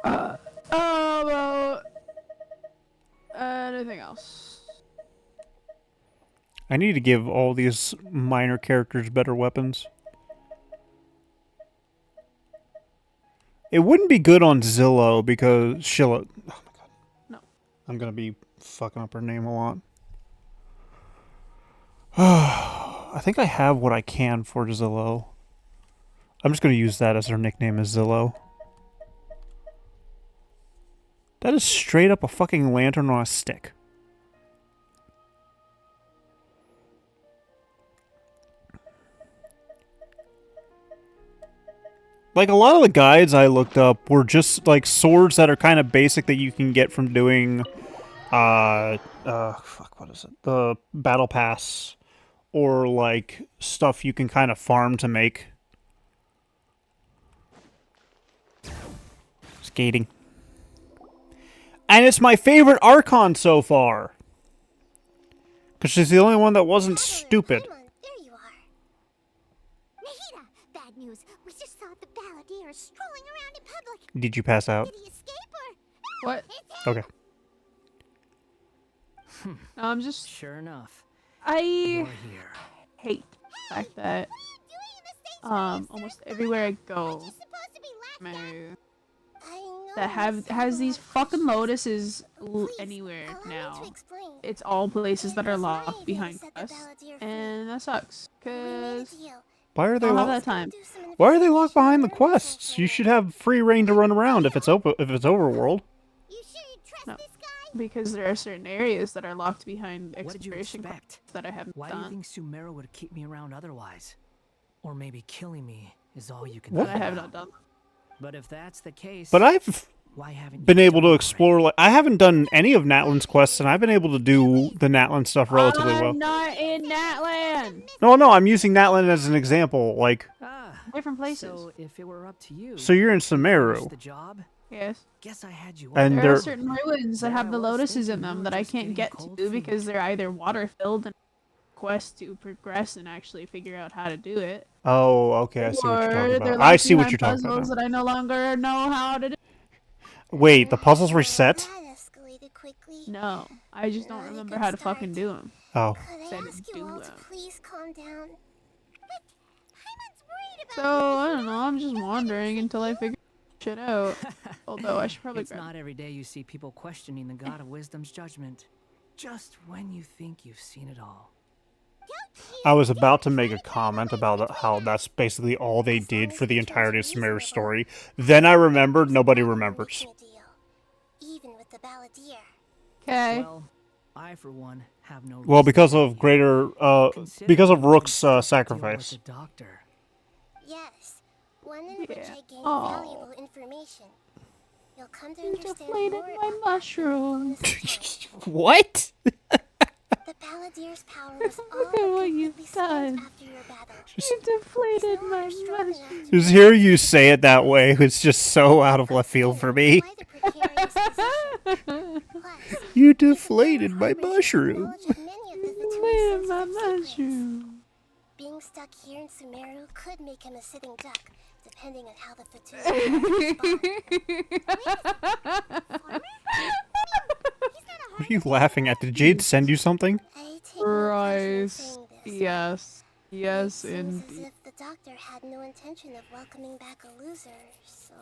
About anything else? I need to give all these minor characters better weapons. It wouldn't be good on Zillow because Shilla. Oh my god. No. I'm gonna be fucking up her name a lot. I think I have what I can for Zillow. I'm just gonna use that as her nickname as Zillow. That is straight up a fucking lantern on a stick. Like, a lot of the guides I looked up were just, like, swords that are kind of basic that you can get from doing, fuck, what is it? The Battle Pass. Or, like, stuff you can kind of farm to make. Skating. And it's my favorite Archon so far. Because she's the only one that wasn't stupid. Paimon, there you are. Nahida, bad news. We just saw the Balladeer strolling around in public. Did you pass out? Did he escape or? What? It's him. Okay. No, I'm just. Sure enough, I you're here. hate the fact that Doing in the States where you're almost served everywhere I food. go, Aren't you supposed to be laughed at? my I know that it's has these so fucking lotuses Please, anywhere allow me now. to explain. It's all places that are It was my locked idea behind to set the quests, Balladeer free. and that sucks. We made a Cause deal. Why are I they don't have locked? that time. Do some Why are they locked behind the investigation on quests? You Genshin. should have free reign to run around if it's overworld. You sure you trust No. this guy? Because there are certain areas that are locked behind What did you exploration expect? quests that I haven't Why do you done. think Sumera would keep me around otherwise? Or maybe killing me is all you can That do I have now. not done. But if that's the case, But I've why haven't been you able done to it explore, like, I haven't done any of Natlan's quests, and I've been able to do the Natlan stuff relatively well. I'm not in Natland. No, I'm using Natlan as an example, like, already? Different places. So if it were up to you, so you're in you'd finish Sumeru. the job. Yes. Guess I had you. And all. There are there- certain ruins that There have I the was lotuses in thinking you them were that I just can't getting get cold to feet. because they're either water filled and quest to progress and actually figure out how to do it. Oh, okay. I see what you're talking Or about. they're I left see what behind you're talking about puzzles now. that I no longer know how to do. Wait, the puzzles reset? That escalated quickly. No, I just don't Not a remember good how to start. fucking do them. Oh. Could I Said ask do you all to them. please calm down? But Hyman's worried about So, you. I don't know, I'm just wandering until I figure shit out. Although I should probably It's grab not every day you see people questioning the God of Wisdom's judgment. Just when you think you've seen it all. I was about to make a comment about how that's basically all they did for the entirety of Samara's story. Then I remembered nobody remembers. Even with the Balladeer. Okay. Well, I for one have no. Well, reason because to of believe you. Considering because of you Rook's once struck a deal sacrifice. with the doctor. Yes, one in which Yeah. I gained Aw. valuable information. You'll come to understand Deflated more my about mushrooms. that in the fullness of time. What? The Balladeer's power was all Look at but what you've completely spent done. after your battle. You deflated He's no my longer strong enough mushrooms. to Just hear you say it that way, it's just so out of left field for me. Quite a precarious position. Plus, You he's a deflated former my harbinger with mushroom. knowledge of many of the Deflated Vitui's my sensitive secrets. mushroom. Being stuck here in Sumeru could make him a sitting duck, depending on how the Vitui respond. What are you laughing at? Did Jade send you something? I take no pleasure in Christ. saying this. Yes. Yes, It seems as indeed. if the doctor had no intention of welcoming back a loser, so...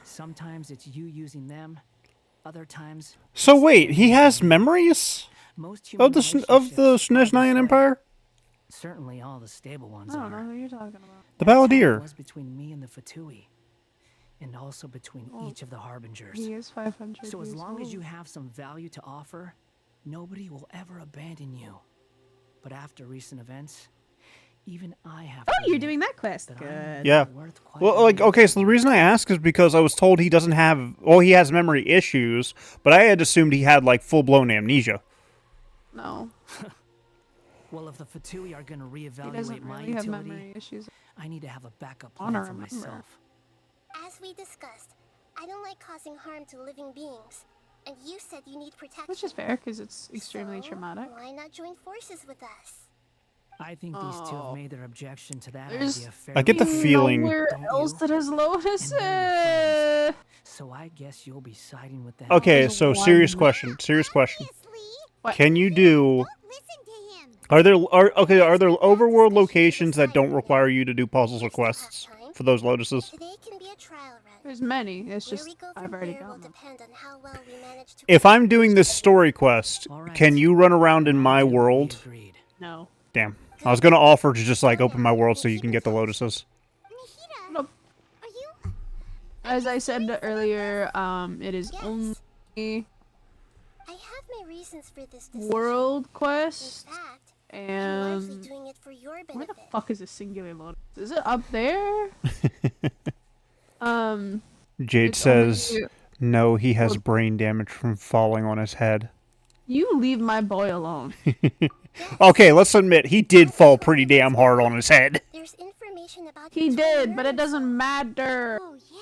Sometimes it's you using them. Other times, So wait, he has memories most human of the Snezhnayan Empire? Certainly all the stable ones I don't know are. who you're talking about. The That's how it Balladeer. was between me and the Fatui, and also between each of the harbingers. He is 500 So as years long as old. you have some value to offer, nobody will ever abandon you. But after recent events, even I have to Oh, you're admit doing that quest. that Good. I'm Yeah. worth quite Well, a like, bit. okay, so the reason I ask is because I was told he doesn't have, well, he has memory issues, but I had assumed he had, like, full-blown amnesia. No, Well, if the Fatui are going to he reevaluate doesn't my really have utility, memory issues. I need to have a backup Wanna plan for remember. myself. As we discussed, I don't like causing harm to living beings. And you said you need protection. Which is fair, because it's extremely So, traumatic. why not join forces with us? I think these two Oh. have made their objection to that There's- idea I get the fairly clear. feeling- Nowhere Don't else you? that has Lotus. And they're your friends. So I guess you'll be siding with them. Okay, There's so one- serious question. Obviously, What? Can you do... don't listen to him. Are there overworld locations that don't require you to do puzzles or quests for those lotuses? Today can be a trial run. There's many. It's Where just we go I've from already there will done them. depend on how well we manage to If I'm doing this story quest, can you run around in my world? Agreed. No. Damn. I was gonna offer to just, like, open my world so you can get the lotuses. Nihira, Nope. are you? As I said earlier, it is Yes. only I have my reasons for this decision. world In quest fact, I'm largely and doing it for your where benefit. the fuck is a singular lotus? Is it up there? Jade It's says, only- no, he has brain damage from falling on his head. You leave my boy alone. Okay, let's admit, he did fall pretty damn hard on his head. There's information about He you did, but it Nervous. doesn't matter. Oh yeah,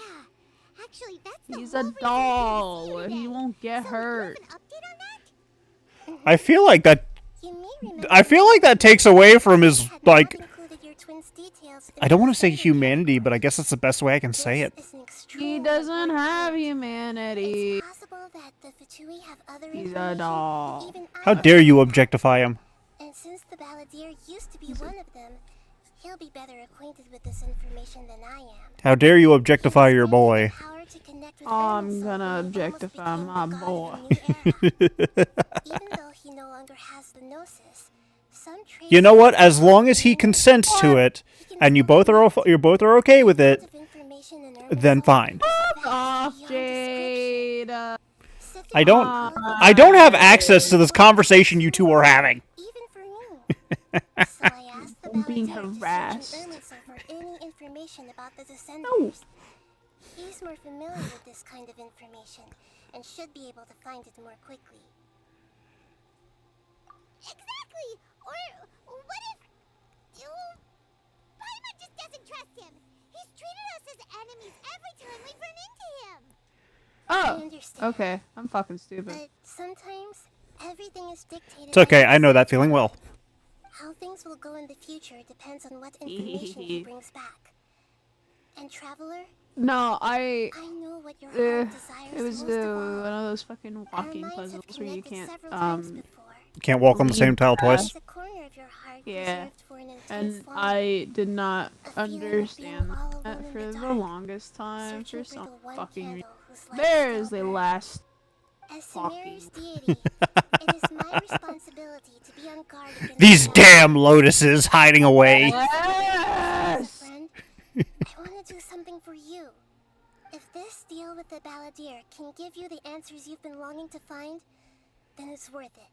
actually that's the He's whole a reason doll. I came to see He you won't get today. hurt. So, you have an update on that? I feel like that... You may remember I feel like that takes away from his, had like... not included your twins' details in I don't the want to say standard humanity, category. but I guess that's the best way I can say it. This is an He extremely doesn't important have point. humanity. It's possible that the Fatui have other He's a information doll. that even I How don't dare you know. objectify him? And since the Balladeer used to be one of them, he'll be better acquainted with this information than I am. How dare you objectify your boy? I'm gonna objectify my boy. Even though he no longer has the gnosis, some traits You know what? As long as he consents to it, and you both are okay with it, then fine. Off, Jade. I don't have access to this conversation you two are having. Even for me. So I asked the I'm being Balladeer to search in harassed. Erminsul for any information about the No. Descenders. He's more familiar with this kind of information and should be able to find it more quickly. Exactly! Or what if Paimon just doesn't trust him? He's treated us as enemies every time we've run into him. I Oh, understand. okay. I'm fucking stupid. But sometimes, every Everything is dictated. It's okay. by I know that feeling well. How things will go in the future depends on what information he brings back. And Traveler, No, I know what your heart desires it was most of all. one of those fucking Our walking minds have puzzles where you connected can't several times before. Can't walk on the same tile twice. There's a corner of your heart Yeah, preserved for an intense and longing. I did not A feeling of being understand all alone that in for the the dark, longest time searching for for some the one fucking reason. candle whose light There's still the burns. last As fucking. Sumeru's deity, it is my responsibility to be on guard against These the damn lotuses hiding away. Yes! friend, I want to do something for you. If this deal with the Balladeer can give you the answers you've been longing to find, then it's worth it.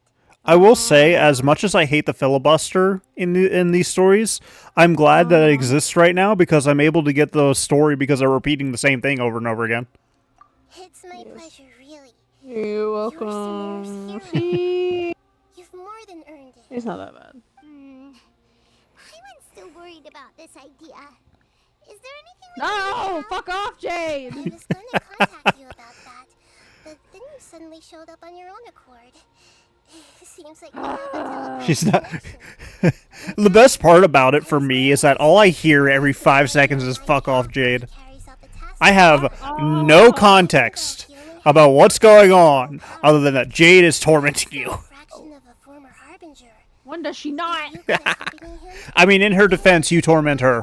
I will say, as much as I hate the filibuster in these stories, I'm glad that it exists right now because I'm able to get the story because they're repeating the same thing over and over again. It's my pleasure, really. You're welcome. See? You've more than earned it. It's not that bad. I'm still worried about this idea. Is there anything we No! Fuck off, Jade! I was going to contact you about that, but then you suddenly showed up on your own accord. It seems like we have a telepathic She's not. connection. The best part about it for me is that all I hear every 5 seconds is "fuck off, Jade." Carries out the task I have no context about what's going on other than that Jade is tormenting you. fraction of a former harbinger. When does she not? You could accompany him. I mean, in her defense, you torment her.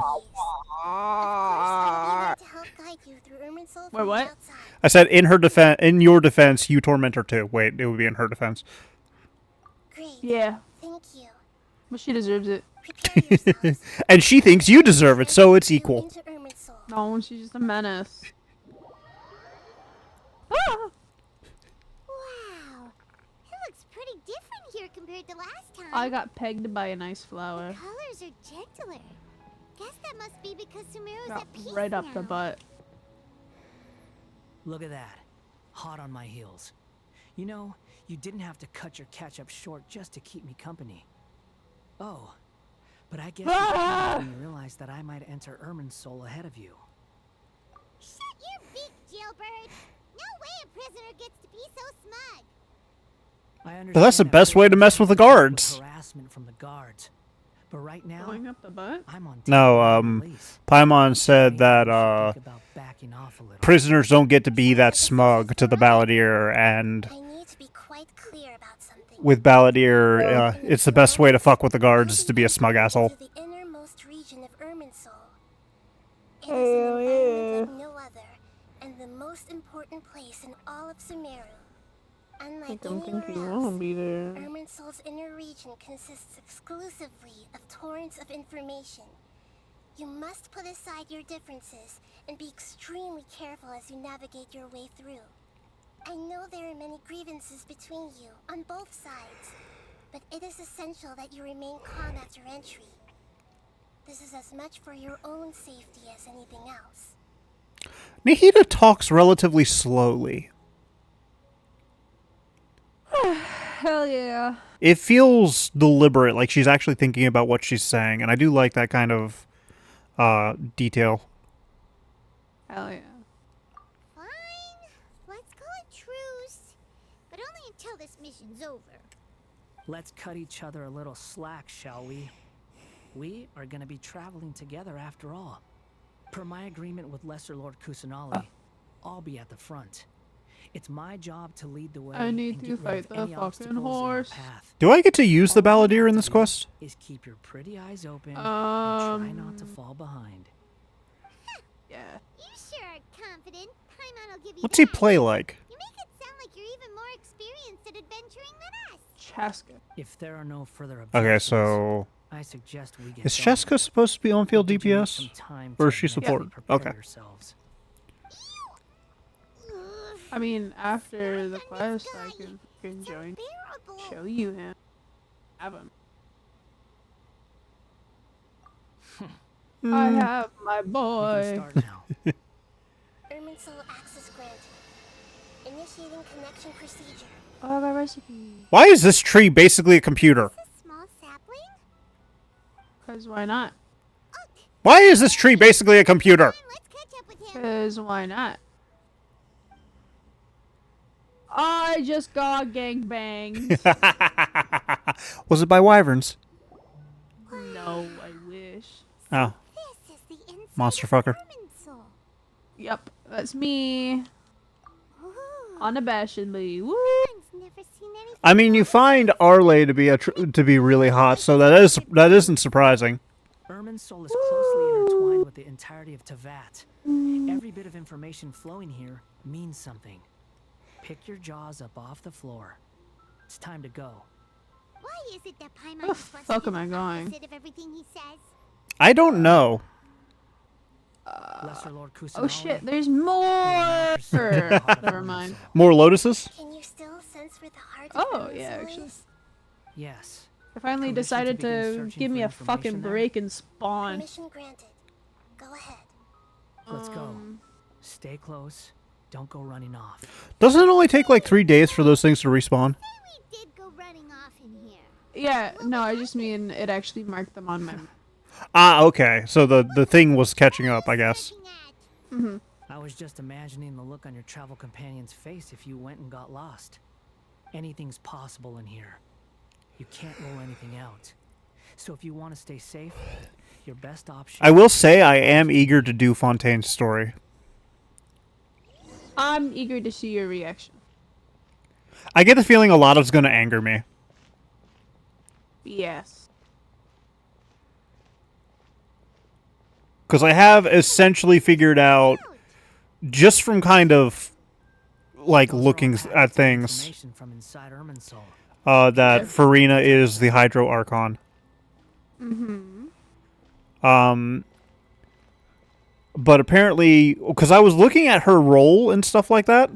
To help guide you through Irminsul from Wait, what? the outside. I said in her defense, in your defense, you torment her too. Wait, it would be in her defense. Great. Yeah, Thank you. but she deserves it. Prepare yourselves. And she thinks you deserve it, so it's equal. Into Irminsul. No, she's just a menace. Ah! Wow. It looks pretty different here compared to last time. I got pegged by a nice flower. Colors are gentler. Guess that must be because Sumeru's Got at peace right up the now. butt. Look at that. Hot on my heels. You know, you didn't have to cut your catch-up short just to keep me company. Oh, but I guess you Ah! didn't realize that I might enter Irminsul ahead of you. Shut your beak, jailbird. No way a prisoner gets to be so smug. I understand But that's the that best way to mess with the guards. harassment from the guards. But right now, Going up the butt? I'm on No, temporary release. Paimon said Maybe that we should think about backing off a little. prisoners don't get to be that smug to the Balladeer, and I need to be quite clear about something. with Balladeer, it's the best way to fuck with the guards is to be a smug asshole. To the innermost region of Irminsul. It is Hell an yeah. environment like no other, and the most important place in all of Sumeru. I Unlike don't think anywhere you else, want to be there. Irminsul's inner region consists exclusively of torrents of information. You must put aside your differences and be extremely careful as you navigate your way through. I know there are many grievances between you, on both sides, but it is essential that you remain calm after entry. This is as much for your own safety as anything else. Nahida talks relatively slowly. Hell yeah. It feels deliberate, like she's actually thinking about what she's saying, and I do like that kind of detail. Hell yeah. Fine. Let's call it truce. But only until this mission's over. Let's cut each other a little slack, shall we? We are going to be traveling together after all. Per my agreement with Lesser Lord Kusanali, I'll be at the front. It's my job to lead the way. I need and to get rid fight of the any fucking obstacles in our horse. path. Do I get to use the All you Balladeer in have this to do quest? Is keep your pretty eyes open and try not to Um, fall behind. Yeah. You sure are confident. Paimon will give you What's he that. play like? You make it sound like you're even more experienced at adventuring than us. Chaska. If there are no further Okay, objections, so I suggest we get is going. Cheska supposed to be on-field Give you DPS? some time Or to is she mentally support? prepare Okay. yourselves. I mean, after the quest, I can join. Unbearable. Show you him. Have him. I have my We can boy. start now. Irminsul access granted. Initiating connection procedure. Oh, I got recipe. Why is this tree basically a computer? A small sapling? Cause why not? Why is this tree basically a computer? Let's catch up with him. Cause why not? I just got gangbanged. Was it by wyverns? No, I wish. Oh, This is the inside monster of fucker. Irminsul. Yep, that's me. Ooh, Unabashedly. Woo! I've never seen anything. I mean, you find Arle to be really hot, so that isn't surprising. Irminsul is closely intertwined with the entirety of Tavat. Every bit of information flowing here means something. Pick your jaws up off the floor. It's time to go. Why is it that Paimon Where the is supposed fuck to am be I the going? opposite of everything he says? I don't know. Lesser Lord Kusanali. Oh shit, there's more! Never mind. More lotuses? Can you still sense where the heart of Oh, Irminsul yeah, actually. is? Yes. I finally Permission decided to begin to searching give for me a information fucking there? break and spawn. Permission granted. Go ahead. Let's go. Stay close. Don't go running off. Doesn't it only take like 3 days for those things to respawn? We did go running off in here. Yeah, no, I just mean it actually marked them on my... Ah, okay. So the thing was catching up, I guess. Looking at. I was just imagining the look on your travel companion's face if you went and got lost. Anything's possible in here. You can't rule anything out. So if you want to stay safe, your best option... I will say I am eager to do Fontaine's story. I'm eager to see your reaction. I get the feeling a lot of it's going to anger me. Yes. Because I have essentially figured out, just from kind of, like, Those are all looking packets at of things, information from inside Irminsul. that Farina is the Hydro Archon. But apparently, because I was looking at her role and stuff like that,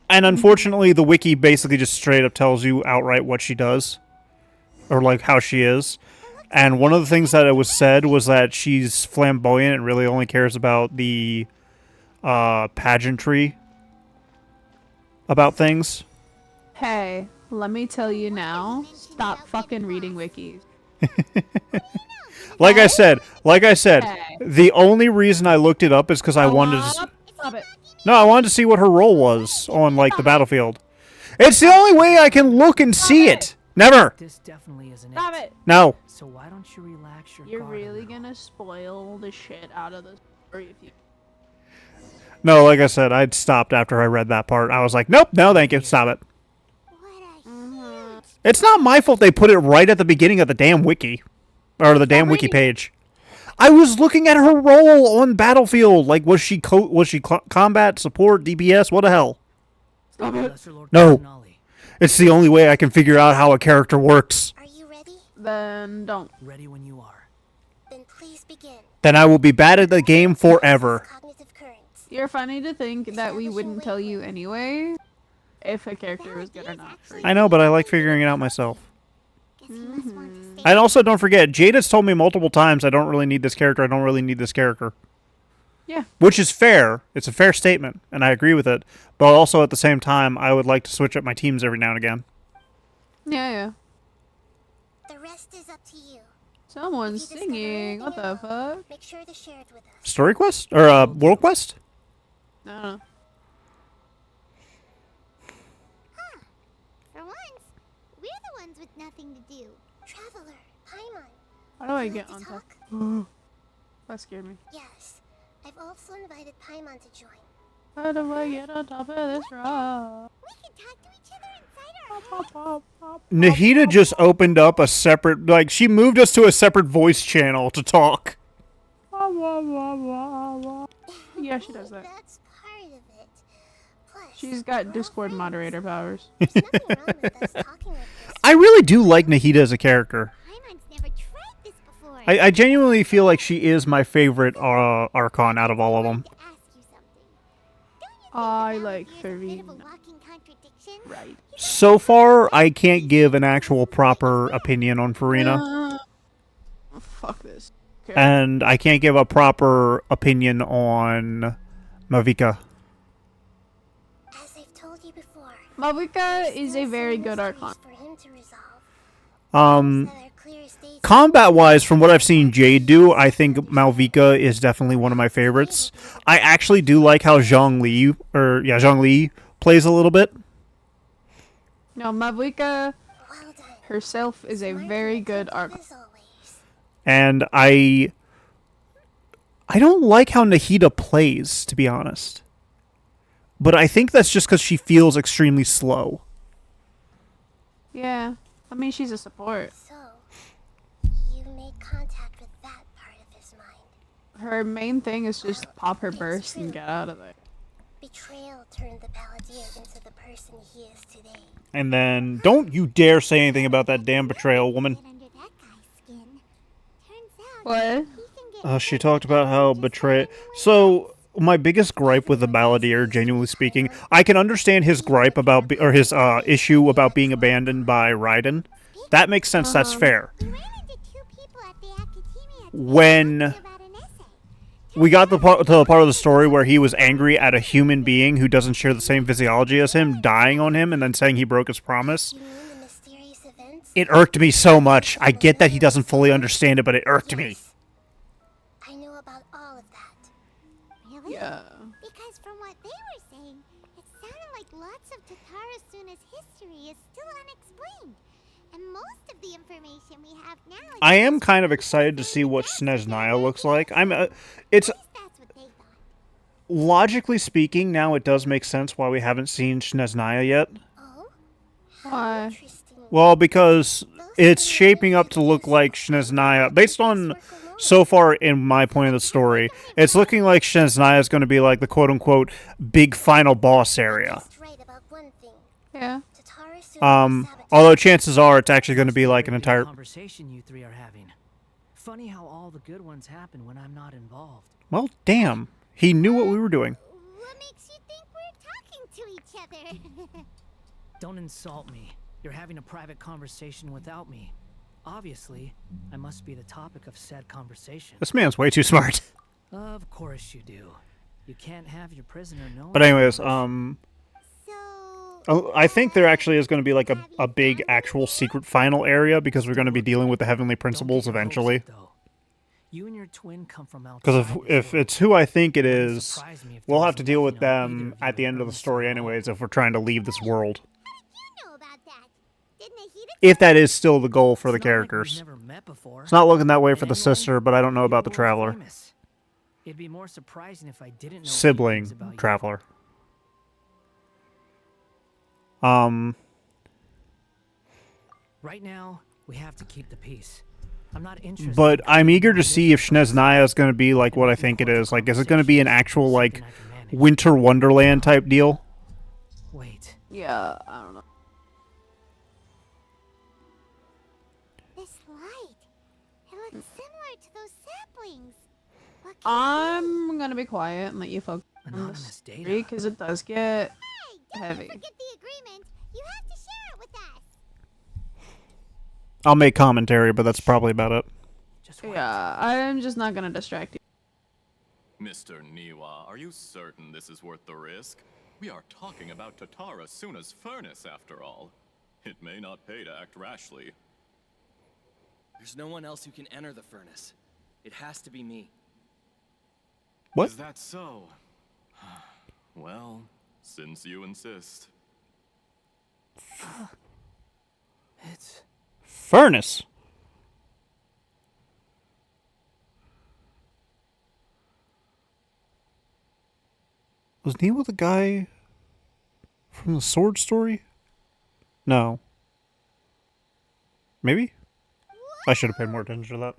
and unfortunately the wiki basically just straight up tells you outright what she does, or like how she is. And one of the things that it was said was that she's flamboyant and really only cares about the pageantry about things. Hey, let me tell you now, stop fucking reading wikis. Like I said, Hey. the only reason I looked it up is because I wanted to... Stop it. No, I wanted to see what her role was on, like, the battlefield. It's the only way I can look and see it! Never! This definitely isn't Stop it. it. No. So why don't you relax your You're guard a really little? gonna spoil the shit out of the story if you... No, like I said, I'd stopped after I read that part. I was like, nope, no thank you, stop it. What a huge. It's not my fault they put it right at the beginning of the damn wiki. Or the damn wiki reading. page. I was looking at her role on Battlefield. Like, was she combat, support, DPS? What the hell? Stop it. Lesser Lord No. Kusanali. It's the only way I can figure out how a character works. Are you ready? Then don't. Ready when you are. Then please begin. Then I will be bad at the game forever. Cognitive currents. You're funny to think that we wouldn't tell you anyway if a character was good or not. I know, but I like figuring it out myself. Guess he must want to stay. And also, don't forget, Jade has told me multiple times I don't really need this character, I don't really need this character. Yeah. Which is fair. It's a fair statement, and I agree with it. But also, at the same time, I would like to switch up my teams every now and again. Yeah, yeah. The rest is up to you. Someone's If you discover singing. anything What you the love, fuck? Make sure to share it with us. Story quest? Or, world quest? No. For once, we're the ones with nothing to do. Traveler, Paimon. How do I would you get like on to top? talk? That scared me. Yes. I've also invited Paimon to join. How do I get on top of this rock? We can talk to each other inside our heads. Nahida just opened up a separate, like, she moved us to a separate voice channel to talk. Yeah, she does that. That's part of it. Plus, She's we're got all Discord friends. moderator powers. There's nothing wrong with us talking like this. I really do like Nahida as a character. Paimon's never tried this before. I genuinely feel like she is my favorite Archon out of all of them. To ask you something. Don't you think I the like Balladeer's a bit of a Farina. walking contradiction? Right. So far, I can't give an actual proper opinion on Farina. Fuck this. Okay. And I can't give a proper opinion on Mavika. As I've told you before, Malvika there's is still a very some good mysteries Archon. for him to resolve. Um, That are clear as day. combat-wise, from what I've seen Jade do, I think Malvika is definitely one of my favorites. I actually do like how Zhongli plays a little bit. No, Mavuika Well done. herself is a Smart very and good attentive arc. as always. And I don't like how Nahida plays, to be honest. But I think that's just because she feels extremely slow. Yeah. I mean, she's a support. So, you made contact with that part of his mind. Her main thing is just Well, pop her it's burst and true. get out of there. Betrayal turned the Balladeer into the person he is today. And then, don't you dare say anything about that damn betrayal, woman. Get under that guy's skin. Turns out What? he can get She talked about how betray. So my biggest gripe with the Balladeer, genuinely speaking, I can understand his gripe about or his issue about being abandoned by Raiden. That makes sense. That's fair. We ran into two people at the academia When about an essay. we got to the part of the story where he was angry at a human being who doesn't share the same physiology as him, dying on him, and then saying he broke his promise, You mean the mysterious events? it irked me so much. I get that he doesn't fully understand it, but it irked me. Yes. I know about all of that. Really? Yeah. Because from what they were saying, it sounded like lots of Tatara Suna's history is still unexplained. And most of the information we have now is I am just kind of excited to see what Sneznaya looks like. It's at least that's what they thought. logically speaking, now it does make sense why we haven't seen Sneznaya yet. Oh? Why? Interesting. Well, because it's shaping up to look like Sneznaya, based on so far in my point of the story, it's looking like Sneznaya is going to be like the quote-unquote big final boss area. Just right about one thing. Yeah. Tatara Suna was Although chances are it's actually going to be like an Big entire... conversation you three are having. Funny how all the good ones happen when I'm not involved. Well, damn. He knew what we were doing. What makes you think we're talking to each other? Don't insult me. You're having a private conversation without me. Obviously, I must be the topic of said conversation. This man's way too smart. Of course you do. You can't have your prisoner know. But anyways, So, I think there actually is going to be like a big actual secret final area because we're going to be dealing with the Heavenly Principles eventually. You and your twin come from outside. Because if it's who I think it Wouldn't is, surprise me if we'll there have was to deal with nothing on either them of you at the end of the earnestly story involved. anyways if we're trying to leave this world. you know about that. Didn't Nahida If that is still the goal for the It's not like we've characters. never met before. It's not looking that way And for the anyway, sister, but I don't know you're about the world traveler. famous. It'd be more surprising if I didn't know Sibling things about you. traveler. Right now, we have to keep the peace. I'm not interested. But in I'm eager to compromising see if this process. Sneznaya is going to be like what I think it is. Like, is it going to be an actual, like, Winter Wonderland type deal? Wait. Yeah, I don't know. this light? It looks similar to those saplings. What could it be? I'm gonna be quiet and let you focus on the Anonymous data. story because it does get Hey, don't heavy. forget the agreement. You have to share it with us. I'll make commentary, but that's probably about it. Just wait. Yeah, I'm just not gonna distract you. Mr. Niwa, are you certain this is worth the risk? We are talking about Tatara Suna's furnace, after all. It may not pay to act rashly. There's no one else who can enter the furnace. It has to be me. What? Is that so? Well, since you insist. It's Furnace. Was Neil the guy from the sword story? No. Maybe? I should have paid more attention to that.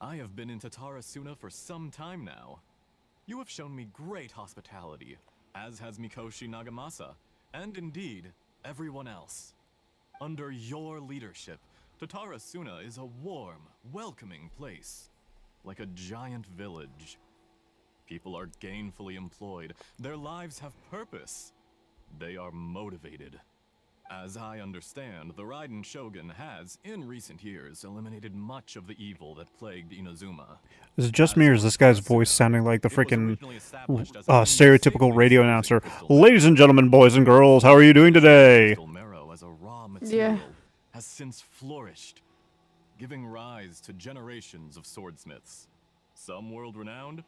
I have been in Tatara Suna for some time now. You have shown me great hospitality, as has Mikoshi Nagamasa, and indeed, everyone else. Under your leadership, Tatara Suna is a warm, welcoming place, like a giant village. People are gainfully employed, their lives have purpose. They are motivated. As I understand, the Raiden Shogun has, in recent years, eliminated much of the evil that plagued Inazuma. Is it just me or is this guy's voice sounding like the freaking stereotypical radio announcer? Ladies and gentlemen, boys and girls, how are you doing today? Crystal marrow as a raw Yeah. material has since flourished, giving rise to generations of swordsmiths. Some world-renowned,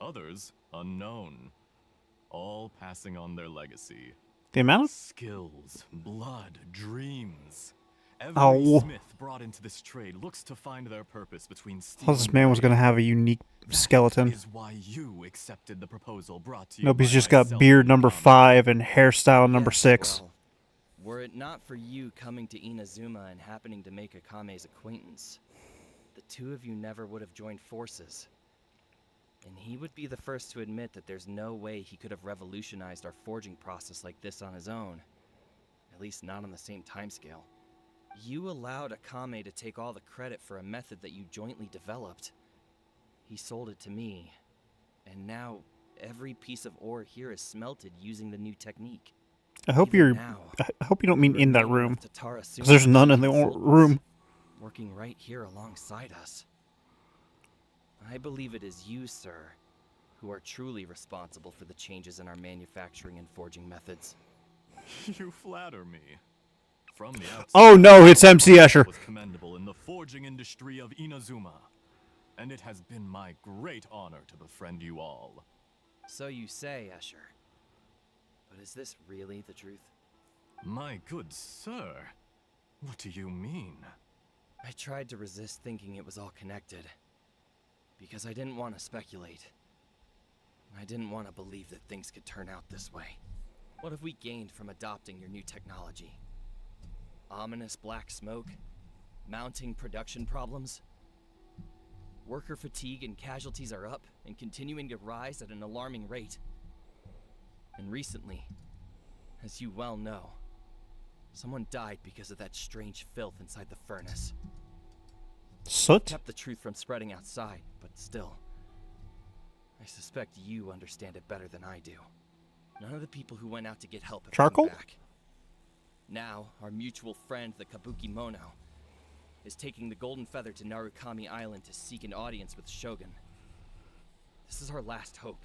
others unknown, all passing on their legacy. The amount of Skills, blood, dreams. Every Oh. smith brought into this trade looks to find their purpose between steel Well, this and man was blade. gonna have a unique skeleton. That is why you accepted the proposal brought to you Nope, he's by just got myself beard and number Kami. 5 and hairstyle number Yes, 6. well, were it not for you coming to Inazuma and happening to make Akame's acquaintance, the two of you never would have joined forces. And he would be the first to admit that there's no way he could have revolutionized our forging process like this on his own. At least not on the same timescale. You allowed Akame to take all the credit for a method that you jointly developed. He sold it to me, and now every piece of ore here is smelted using the new technique. I hope Even you're. now, I hope you don't mean the in that remainder room, of Tatara because Suna there's none in the unfolds, room. working right here alongside us. I believe it is you, sir, who are truly responsible for the changes in our manufacturing and forging methods. You flatter me. From the outside, Oh no, it's MC Escher. was commendable in the forging industry of Inazuma, and it has been my great honor to befriend you all. So you say, Escher. But is this really the truth? My good sir, what do you mean? I tried to resist thinking it was all connected. Because I didn't want to speculate. I didn't want to believe that things could turn out this way. What have we gained from adopting your new technology? Ominous black smoke? Mounting production problems? Worker fatigue and casualties are up and continuing to rise at an alarming rate. And recently, as you well know, someone died because of that strange filth inside the furnace. Soot? Kept the truth from spreading outside, but still, I suspect you understand it better than I do. None of the people who went out to get help have Charcoal? come back. Now, our mutual friend, the Kabuki Mono, is taking the Golden Feather to Narukami Island to seek an audience with Shogun. This is our last hope.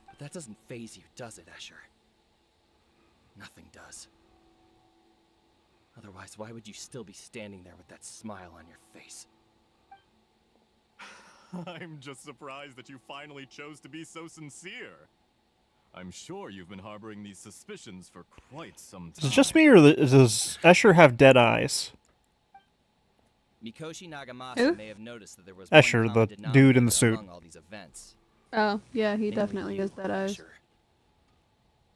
But that doesn't faze you, does it, Escher? Nothing does. Otherwise, why would you still be standing there with that smile on your face? I'm just surprised that you finally chose to be so sincere. I'm sure you've been harboring these suspicions for quite some time. Is it just me, or does Escher have dead eyes? Mikoshi Nagamasa Who? may have noticed that there was Escher, one the common dude in the denominator suit. among all these events. Oh, yeah, he Namely definitely you, has dead eyes. Escher.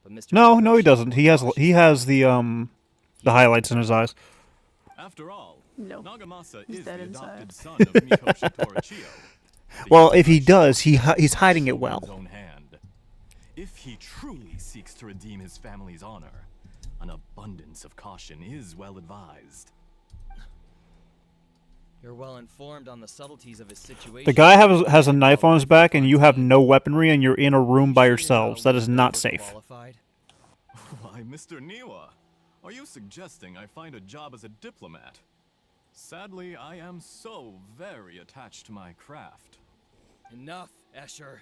But Mr. No, he Mikoshi doesn't. He has cautious. the highlights in his eyes. After all, No. Nagamasa He's is dead the inside. adopted son of Mikoshi Torichio. Well, if he does, he's hiding it well. His own hand. If he truly seeks to redeem his family's honor, an abundance of caution is well advised. You're well informed on the subtleties of his situation. The guy has a knife on his back, and you have no weaponry, and you're in a room by yourselves. That is not safe. Why, Mr. Niwa, are you suggesting I find a job as a diplomat? Sadly, I am so very attached to my craft. Enough, Escher.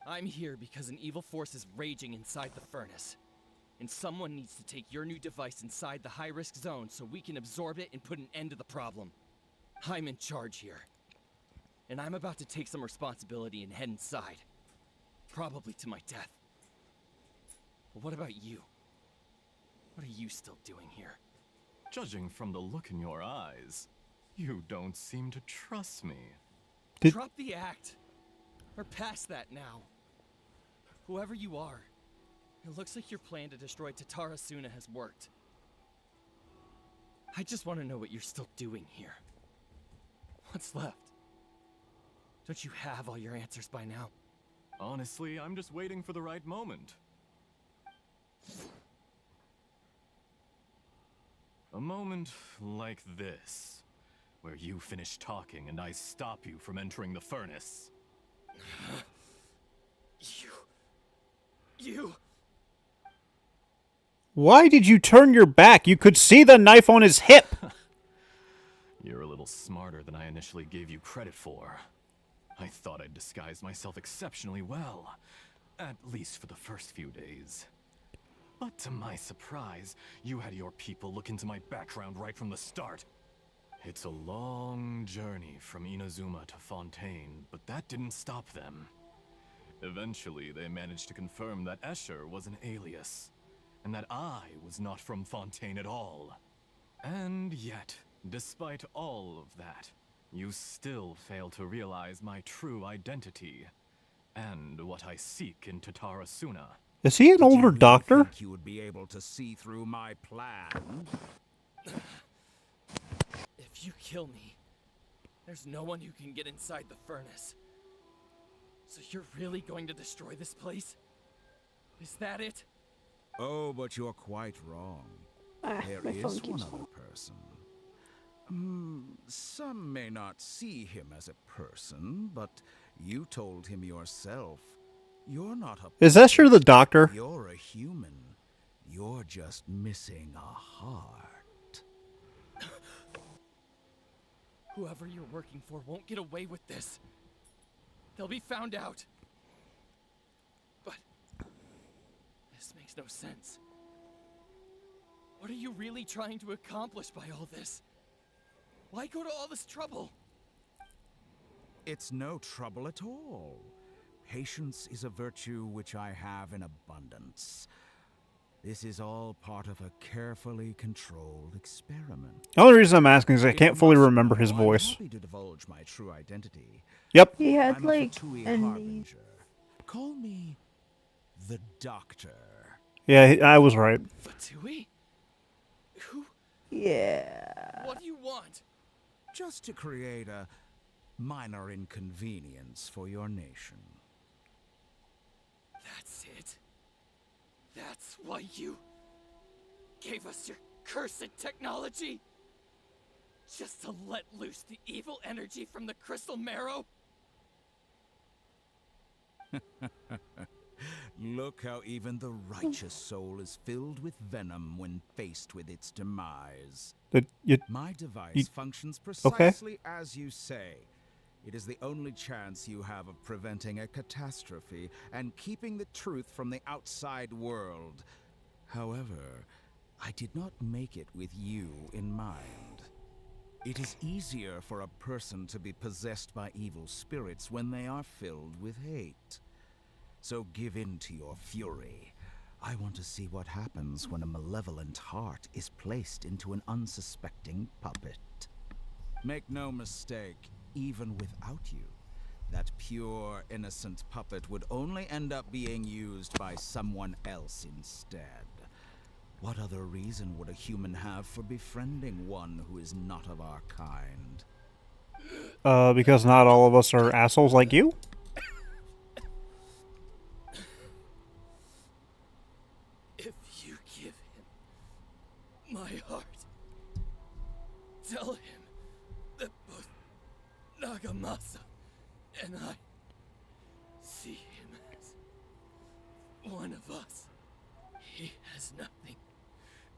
I'm here because an evil force is raging inside the furnace. And someone needs to take your new device inside the high-risk zone so we can absorb it and put an end to the problem. I'm in charge here. And I'm about to take some responsibility and head inside. Probably to my death. But what about you? What are you still doing here? Judging from the look in your eyes, you don't seem to trust me. Drop the act. We're past that now. Whoever you are, it looks like your plan to destroy Tatara Suna has worked. I just want to know what you're still doing here. What's left? Don't you have all your answers by now? Honestly, I'm just waiting for the right moment. A moment like this, where you finish talking and I stop you from entering the furnace. You... Why did you turn your back? You could see the knife on his hip! You're a little smarter than I initially gave you credit for. I thought I'd disguised myself exceptionally well, at least for the first few days. But to my surprise, you had your people look into my background right from the start. It's a long journey from Inazuma to Fontaine, but that didn't stop them. Eventually, they managed to confirm that Escher was an alias, and that I was not from Fontaine at all. And yet, despite all of that, you still fail to realize my true identity, and what I seek in Tatarasuna. Is he an older doctor? You would be able to see through my plan? If you kill me, there's no one who can get inside the furnace. So you're really going to destroy this place? Is that it? Oh, but you're quite wrong. There my phone is keeps one other person. Some may not see him as a person, but you told him yourself. You're not a Is Escher the doctor? You're a human. You're just missing a heart. Whoever you're working for won't get away with this. They'll be found out. But this makes no sense. What are you really trying to accomplish by all this? Why go to all this trouble? It's no trouble at all. Patience is a virtue which I have in abundance. This is all part of a carefully controlled experiment. The only reason I'm asking is I can't fully remember his I'm voice. happy to divulge my true identity. Yep. He had I'm a like Fatui a harbinger. Call me the Doctor. Yeah, I was right. Fatui? Who? yeah. What do you want? Just to create a minor inconvenience for your nation. That's it. That's why you gave us your cursed technology? Just to let loose the evil energy from the crystal marrow? Look how even the righteous soul is filled with venom when faced with its demise. My device functions precisely as you say. It is the only chance you have of preventing a catastrophe and keeping the truth from the outside world. However, I did not make it with you in mind. It is easier for a person to be possessed by evil spirits when they are filled with hate. So give in to your fury. I want to see what happens when a malevolent heart is placed into an unsuspecting puppet. Make no mistake, even without you, that pure, innocent puppet would only end up being used by someone else instead. What other reason would a human have for befriending one who is not of our kind? Because not all of us are assholes like you? If you give him my heart, tell him that both Nagamasa and I see him as one of us. He has nothing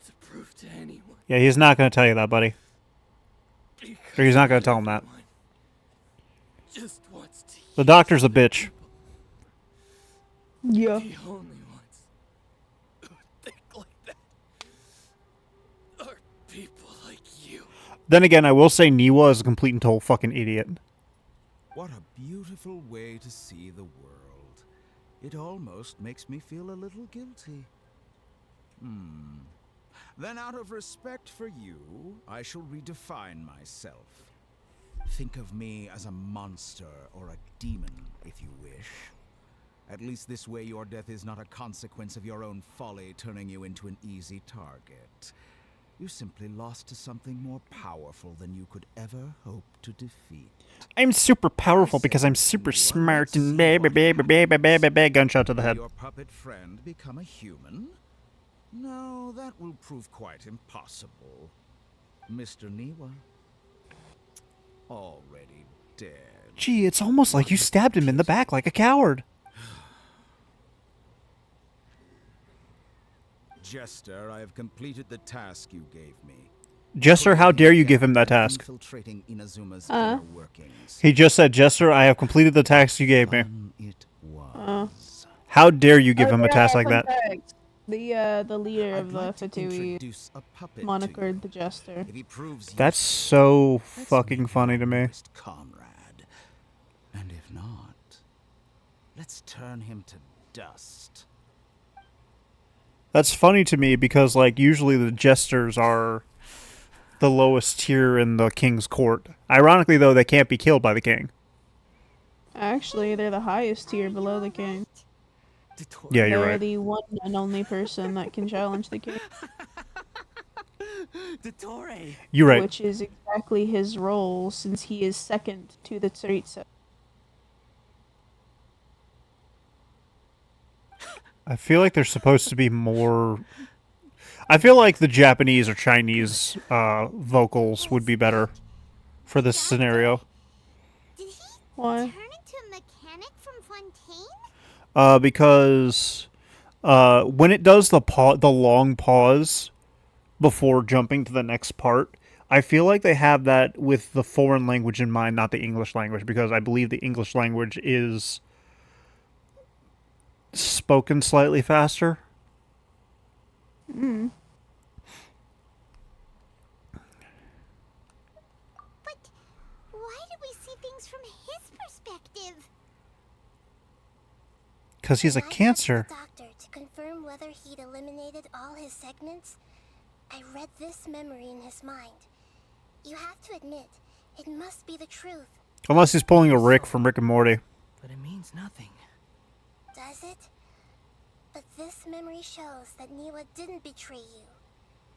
to prove to anyone. Yeah, he's not going to tell you that, buddy. Or he's not going to tell him that. Just wants to The doctor's a bitch. Yeah. The only ones who think like that are people like you. Then again, I will say Niwa is a complete and total fucking idiot. What a beautiful way to see the world. It almost makes me feel a little guilty. Then out of respect for you, I shall redefine myself. Think of me as a monster or a demon, if you wish. At least this way your death is not a consequence of your own folly turning you into an easy target. You simply lost to something more powerful than you could ever hope to defeat. I'm super powerful because I'm super smart and gunshot to the head. Will your puppet friend become a human? No, that will prove quite impossible. Mr. Niwa, already dead. Gee, it's almost like you stabbed him in the back like a coward. Jester, I have completed the task you gave me. Jester, how dare you give him that task? Infiltrating Inazuma's inner workings. He just said, Jester, I have completed the task you gave me. It was. How dare you give him a task like that? The leader I'd of the like to Fatui introduce a puppet to monikered you. the Jester. If he proves That's useful, so let's fucking make him funny our to me. newest comrade. And if not, let's turn him to dust. That's funny to me because, like, usually the jesters are the lowest tier in the king's court. Ironically, though, they can't be killed by the king. Actually, they're the highest tier below the king. Yeah, you're They're right. the one and only person that can challenge the king. You're right. Which is exactly his role, since he is second to the Tsaritsa. I feel like there's supposed to be more. I feel like the Japanese or Chinese vocals would be better for this scenario. Did he Why? turn into a mechanic from Fontaine? Because when it does the long pause before jumping to the next part, I feel like they have that with the foreign language in mind, not the English language, because I believe the English language is spoken slightly faster. Mm. But why do we see things from his perspective? Because he's a When I cancer. asked the doctor to confirm whether he'd eliminated all his segments, I read this memory in his mind. You have to admit, it must be the truth. Unless he's pulling a Rick from Rick and Morty. But it means nothing. Does it? But this memory shows that Niwa didn't betray you.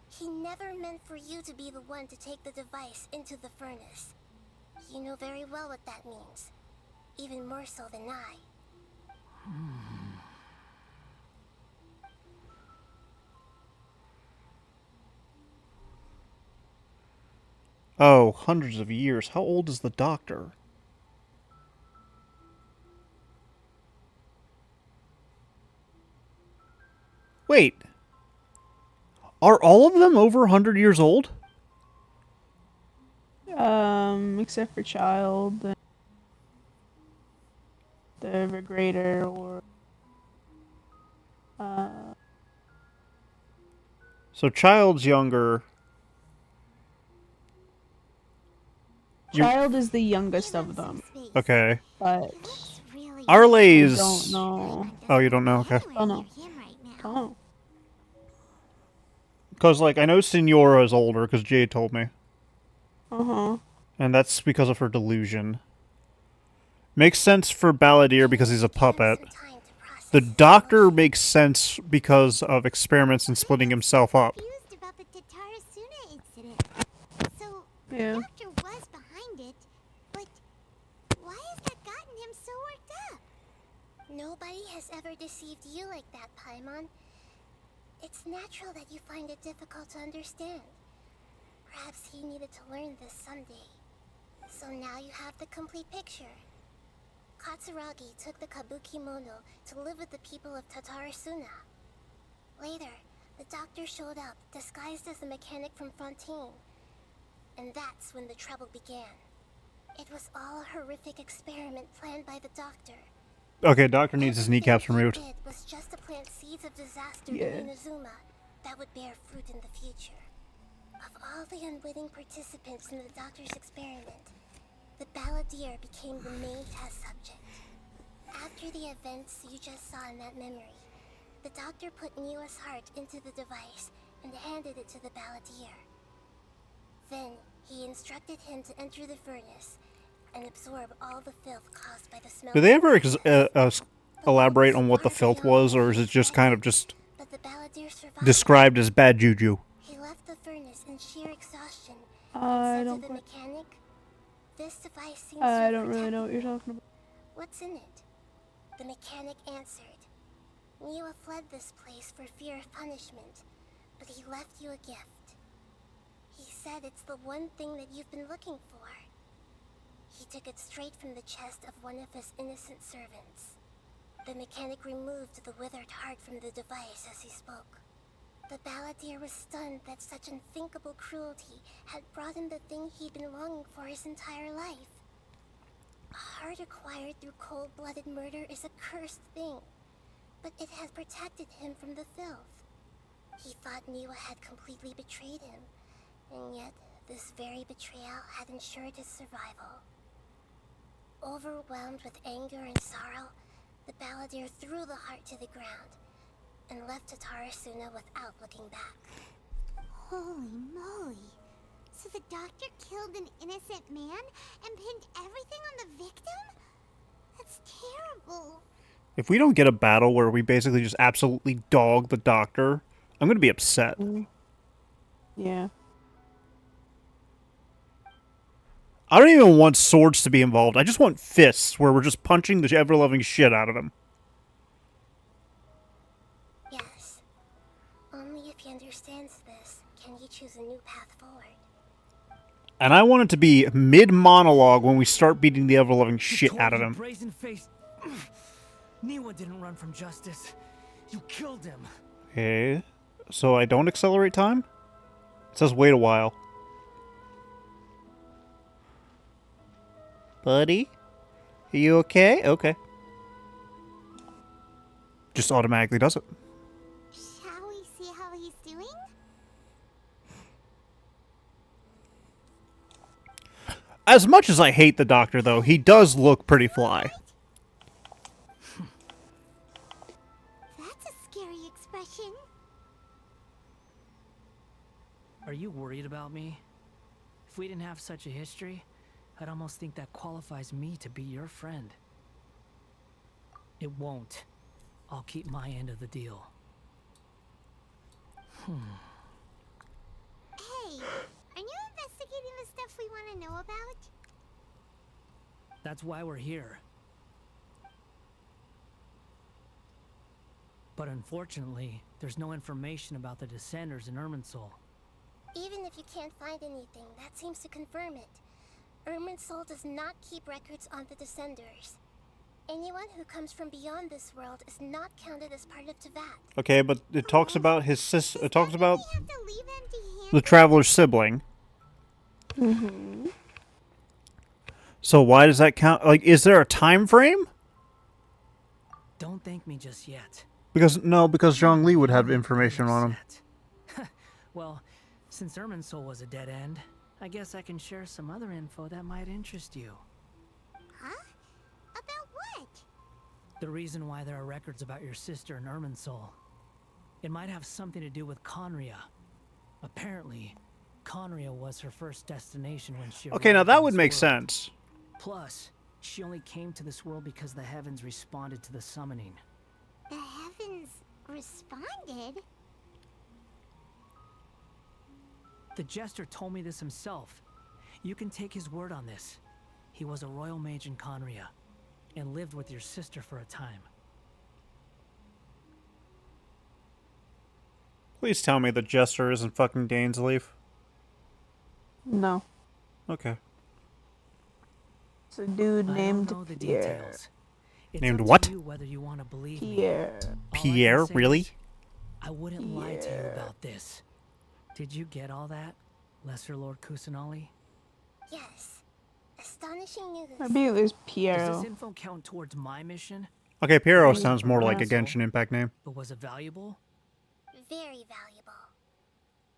He never meant for you to be the one to take the device into the furnace. You know very well what that means. Even more so than I. Oh, hundreds of years. How old is the doctor? Wait. Are all of them over 100 years old? Except for Child, and the Evergrader, or So Child's younger. Child is the youngest of them. Okay. But Arle's. I don't know. Oh, you don't know? Okay. Oh no. Oh. Because, like, I know Signora is older, because Jade told me. Uh-huh. And that's because of her delusion. Makes sense for Balladeer because he's a puppet. The doctor makes sense because of experiments and splitting himself up. Confused about the Tatarasuna incident. So Yeah. the doctor was behind it, but why has that gotten him so worked up? Nobody has ever deceived you like that, Paimon. It's natural that you find it difficult to understand. Perhaps he needed to learn this someday. So now you have the complete picture. Katsuragi took the Kabuki Mono to live with the people of Tatarasuna. Later, the doctor showed up, disguised as a mechanic from Fontaine. And that's when the trouble began. It was all a horrific experiment planned by the doctor. Okay, doctor needs his kneecaps removed. Everything he did was just to plant seeds of disaster Yeah. in Inazuma that would bear fruit in the future. Of all the unwitting participants in the doctor's experiment, the Balladeer became the main test subject. After the events you just saw in that memory, the doctor put Niwa's heart into the device and handed it to the Balladeer. Then, he instructed him to enter the furnace and absorb all the filth caused by the smell. Do they ever elaborate on what the filth was, or is it just kind of just But the Balladeer survived. described as bad juju? He left the furnace in sheer exhaustion I and don't said to the quite- mechanic, "This device seems I to don't really protect know what me. you're talking about. What's in it?" The mechanic answered, "Niwa fled this place for fear of punishment, but he left you a gift. He said it's the one thing that you've been looking for." He took it straight from the chest of one of his innocent servants. The mechanic removed the withered heart from the device as he spoke. The Balladeer was stunned that such unthinkable cruelty had brought him the thing he'd been longing for his entire life. A heart acquired through cold-blooded murder is a cursed thing. but it had protected him from the filth. He thought Niwa had completely betrayed him, and yet this very betrayal had ensured his survival. Overwhelmed with anger and sorrow, the Balladeer threw the heart to the ground and left Tatarasuna without looking back. Holy moly. So the doctor killed an innocent man and pinned everything on the victim? That's terrible. If we don't get a battle where we basically just absolutely dog the doctor, I'm going to be upset. Yeah. I don't even want swords to be involved. I just want fists where we're just punching the ever-loving shit out of him. Yes. Only if he understands this can he choose a new path forward. And I want it to be mid-monologue when we start beating the ever-loving shit out of him. Brazen-faced. Niwa didn't run from justice. You killed him. Okay. So I don't accelerate time? It says wait a while. Buddy? Are you okay? Okay. Just automatically does it. Shall we see how he's doing? As much as I hate the doctor, though, he does look pretty fly. That's a scary expression. Are you worried about me? If we didn't have such a history, I'd almost think that qualifies me to be your friend. It won't. I'll keep my end of the deal. Hey, are you investigating the stuff we want to know about? That's why we're here. But unfortunately, there's no information about the Descenders in Irminsul. Even if you can't find anything, that seems to confirm it. Irminsul does not keep records on the Descenders. Anyone who comes from beyond this world is not counted as part of Teyvat. Okay, but it talks about his sister. It talks about We have to leave empty-handed? the Traveler's sibling. Mm-hmm. So why does that count? Like, is there a time frame? Don't thank me just yet. Because Zhongli would have information on him. Well, since Irminsul was a dead end, I guess I can share some other info that might interest you. Huh? About what? The reason why there are records about your sister in Irminsul. It might have something to do with Conria. Apparently, Conria was her first destination when she Okay, now arrived that in would this make world. sense. Plus, she only came to this world because the heavens responded to the summoning. The heavens responded? The Jester told me this himself. You can take his word on this. He was a royal mage in Conria, and lived with your sister for a time. Please tell me the Jester isn't fucking Dainsleif. No. Okay. It's a dude I named don't know the Pierre. details. It's Named up to what? you whether you want to believe Pierre. me. All I can Pierre? say Really? is, I wouldn't lie to you Pierre. about this. Did you get all that, Lesser Lord Kusanali? Yes. Astonishing news. I think there's Does Piero. this info count towards my mission? Okay, Piero He's sounds more like a asshole. Genshin Impact name. But was it valuable? Very valuable.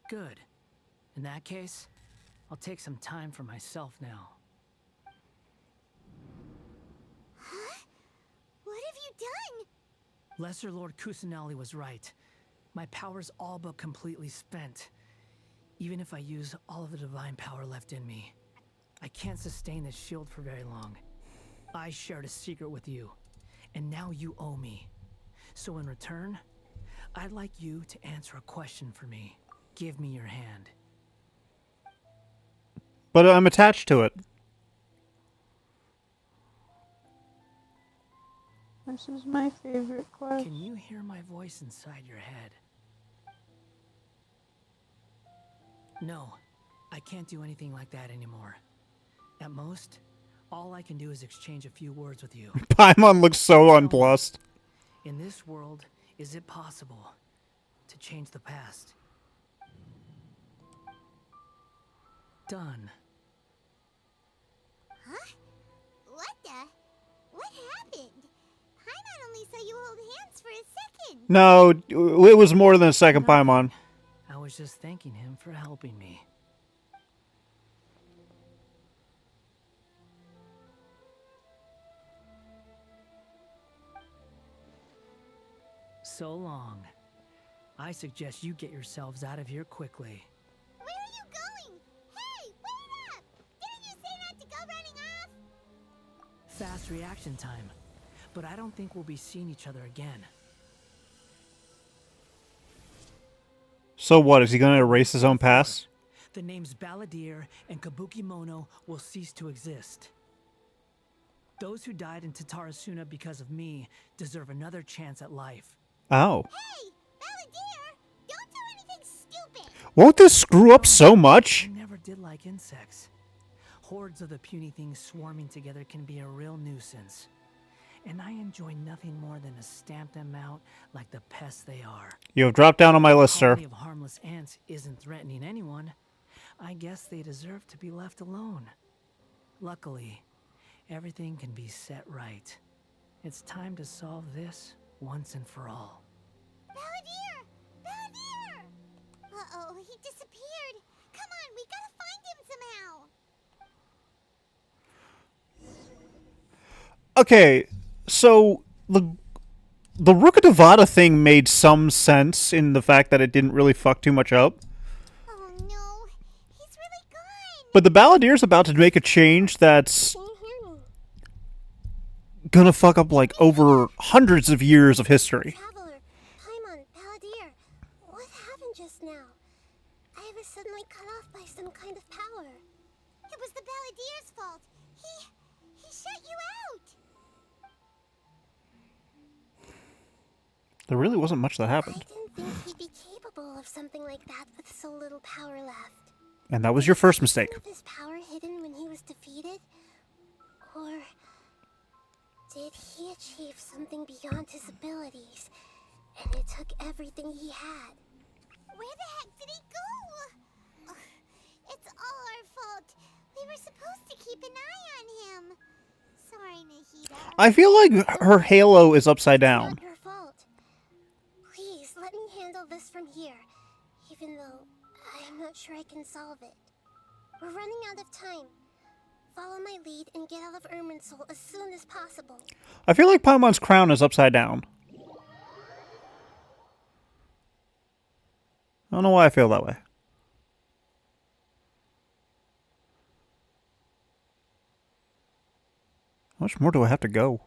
Good. In that case, I'll take some time for myself now. Huh? What have you done? Lesser Lord Kusanali was right. My power's all but completely spent. Even if I use all of the divine power left in me, I can't sustain this shield for very long. I shared a secret with you, and now you owe me. So in return, I'd like you to answer a question for me. Give me your hand. But I'm attached to it. This is my favorite quest. Can you hear my voice inside your head? No, I can't do anything like that anymore. At most, all I can do is exchange a few words with you. Paimon looks so unplussed. In this world, is it possible to change the past? Done. Huh? What the? What happened? Paimon only saw you hold hands for a second. No, it was more than a second, Paimon. I was just thanking him for helping me. So long. I suggest you get yourselves out of here quickly. Where are you going? Hey, wait up! Didn't you say not to go running off? Fast reaction time. But I don't think we'll be seeing each other again. So what? Is he going to erase his own past? The names Balladeer and Kabuki Mono will cease to exist. Those who died in Tatarasuna because of me deserve another chance at life. Oh. Hey, Balladeer! Don't do anything stupid! Won't this screw up so much? I never did like insects. Hordes of the puny things swarming together can be a real nuisance. And I enjoy nothing more than to stamp them out like the pests they are. You have dropped down on my list, sir. A colony of harmless ants isn't threatening anyone. I guess they deserve to be left alone. Luckily, everything can be set right. It's time to solve this once and for all. Balladeer! Balladeer! Uh-oh, he disappeared. Come on, we gotta find him somehow. Okay, so the Rukkhadevata thing made some sense in the fact that it didn't really fuck too much up. Oh no, he's really gone. But the Balladeer's about to make a change that's gonna fuck up like over hundreds of years of history. Traveler, Paimon, Balladeer, what happened just now? I was suddenly cut off by some kind of power. It was the Balladeer's fault. He shut you out. There really wasn't much that happened. I didn't think he'd be capable of something like that with so little power left. And that was your first mistake. Was his power hidden when he was defeated? Or did he achieve something beyond his abilities, and it took everything he had? Where the heck did he go? Ugh, it's all our fault. We were supposed to keep an eye on him. Sorry, Nahida. I feel like her halo is upside down. Not your fault. Please, let me handle this from here, even though I'm not sure I can solve it. We're running out of time. Follow my lead and get out of Irminsul as soon as possible. I feel like Paimon's crown is upside down. I don't know why I feel that way. How much more do I have to go?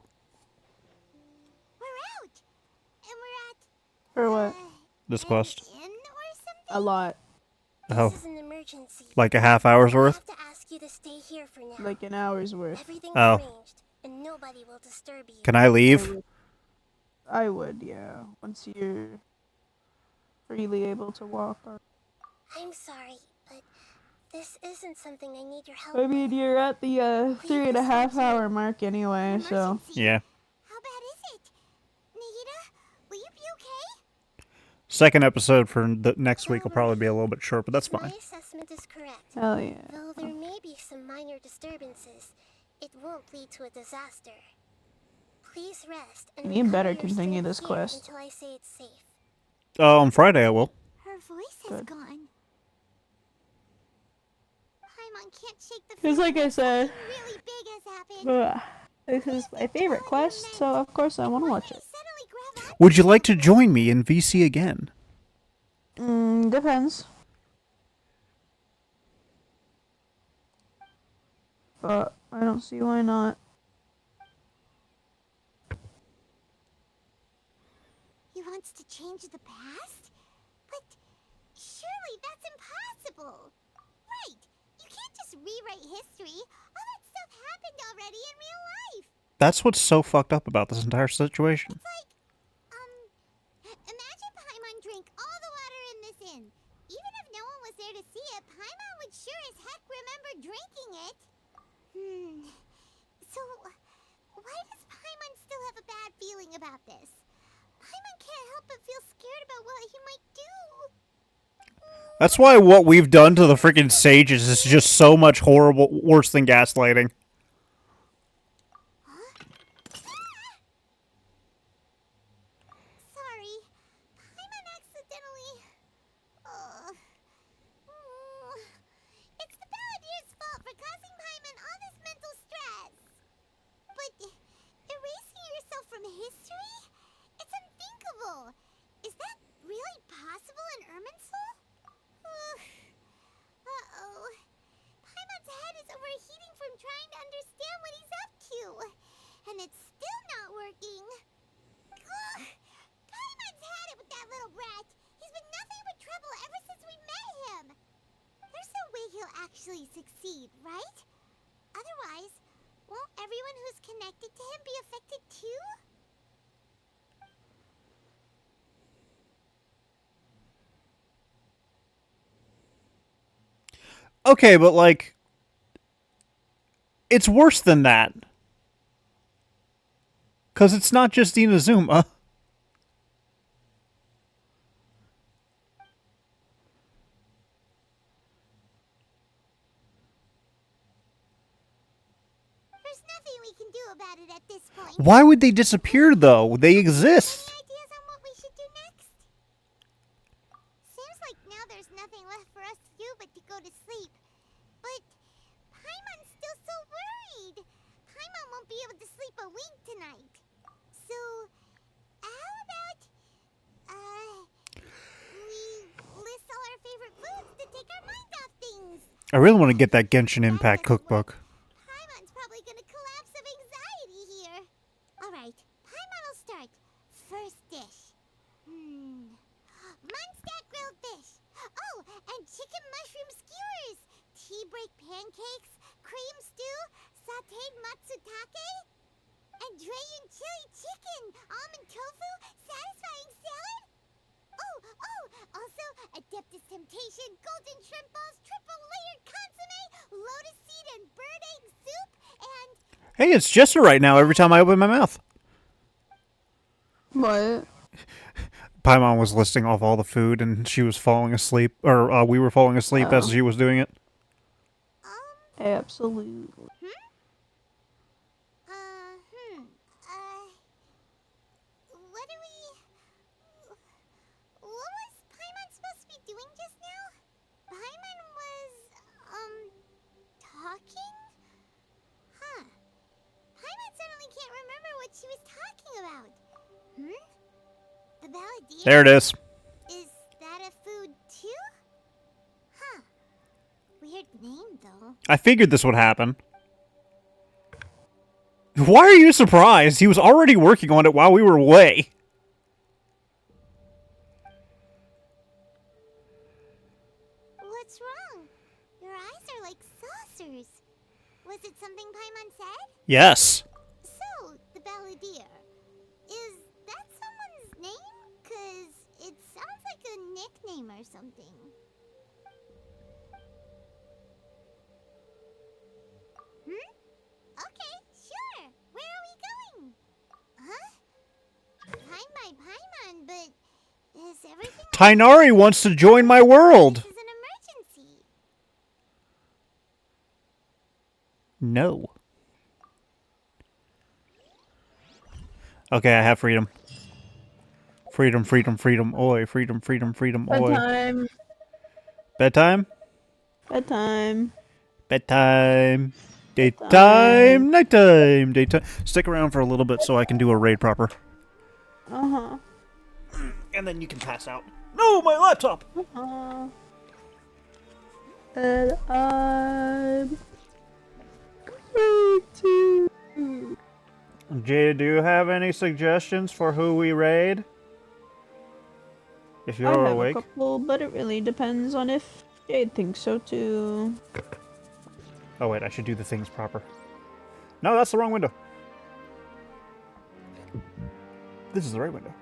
We're out, and we're at For what? This quest. inn or something. A lot. Oh. This is an emergency. Like a half hour's I worth? have to ask you to stay here for now. Like an hour's worth. Everything's Oh. arranged, and nobody will disturb you. Can I leave? I would, yeah. Once you're freely able to walk. I'm sorry, but this isn't something I need your help I mean, with. you're at the 3.5 hour mark anyway, so. Emergency. Yeah. How bad is it? Nahida, will you be okay? Second episode for the next week will probably be a little bit short, but that's My fine. assessment is correct. Hell yeah. Though there may be some minor disturbances, it won't lead to a disaster. Please rest and You better recover your continue strength this here quest. until I say it's safe. On Friday I will. Her voice is Good. gone. Paimon can't shake the Because like I said, something really big has happened. this is my favorite quest, so of course I want to watch it. Suddenly grab on. Would you like to join me in VC again? Depends. But I don't see why not. He wants to change the past? But surely that's impossible. Right. You can't just rewrite history. All that stuff happened already in real life. That's what's so fucked up about this entire situation. It's like, imagine Paimon drank all the water in this inn. Even if no one was there to see it, Paimon would sure as heck remember drinking it. So, why does Paimon still have a bad feeling about this? Paimon can't help but feel scared about what he might do. That's why what we've done to the freaking sages is just so much horrible, worse than gaslighting. succeed, right? Otherwise, won't everyone who's connected to him be affected too? Okay, but like, it's worse than that. Because it's not just Inazuma. There's nothing we can do about it at this point. Why would they disappear, though? They exist. Any ideas on what we should do next? Seems like now there's nothing left for us to do but to go to sleep. But Paimon's still so worried. Paimon won't be able to sleep a wink tonight. So, how about, we list all our favorite foods to take our mind off things? I really want to get that Genshin Impact cookbook. Paimon's probably gonna collapse of anxiety here. Alright, Paimon will start. First dish. Munstack grilled fish. Oh, and chicken mushroom skewers. Tea break pancakes. Cream stew. Sauteed matsutake. And Dragon chili chicken. Almond tofu. Satisfying salad. Oh, also Adeptus Temptation. Golden shrimp balls. Triple layered consomme. Lotus seed and bird egg soup. And Hey, it's Jester right now every time I open my mouth. What? Paimon was listing off all the food, and she was falling asleep, or we were falling asleep as she was doing it. Absolutely. What was Paimon supposed to be doing just now? Paimon was, talking? Huh. Paimon suddenly can't remember what she was talking about. The Balladeer? There it is. Is that a food too? Huh. Weird name, though. I figured this would happen. Why are you surprised? He was already working on it while we were away. What's wrong? Your eyes are like saucers. Was it something Paimon said? Yes. So, the Balladeer. Is that someone's name? 'Cause it sounds like a nickname or something. Okay, sure. Where are we going? Huh? Fine by Paimon, but is everything Tainari wants to join my world. This is an emergency. No. Okay, I have freedom. Freedom, freedom, freedom, oi. Freedom, freedom, freedom, oi. Bedtime. Bedtime? Bedtime. Bedtime. Daytime. Nighttime. Daytime. Stick around for a little bit so I can do a raid proper. Uh-huh. And then you can pass out. No, my laptop! Uh-huh. And I'm going to... Jada, do you have any suggestions for who we raid? If I you're have awake. a couple, but it really depends on if Jade thinks so too. Oh wait, I should do the things proper. No, that's the wrong window. This is the right window.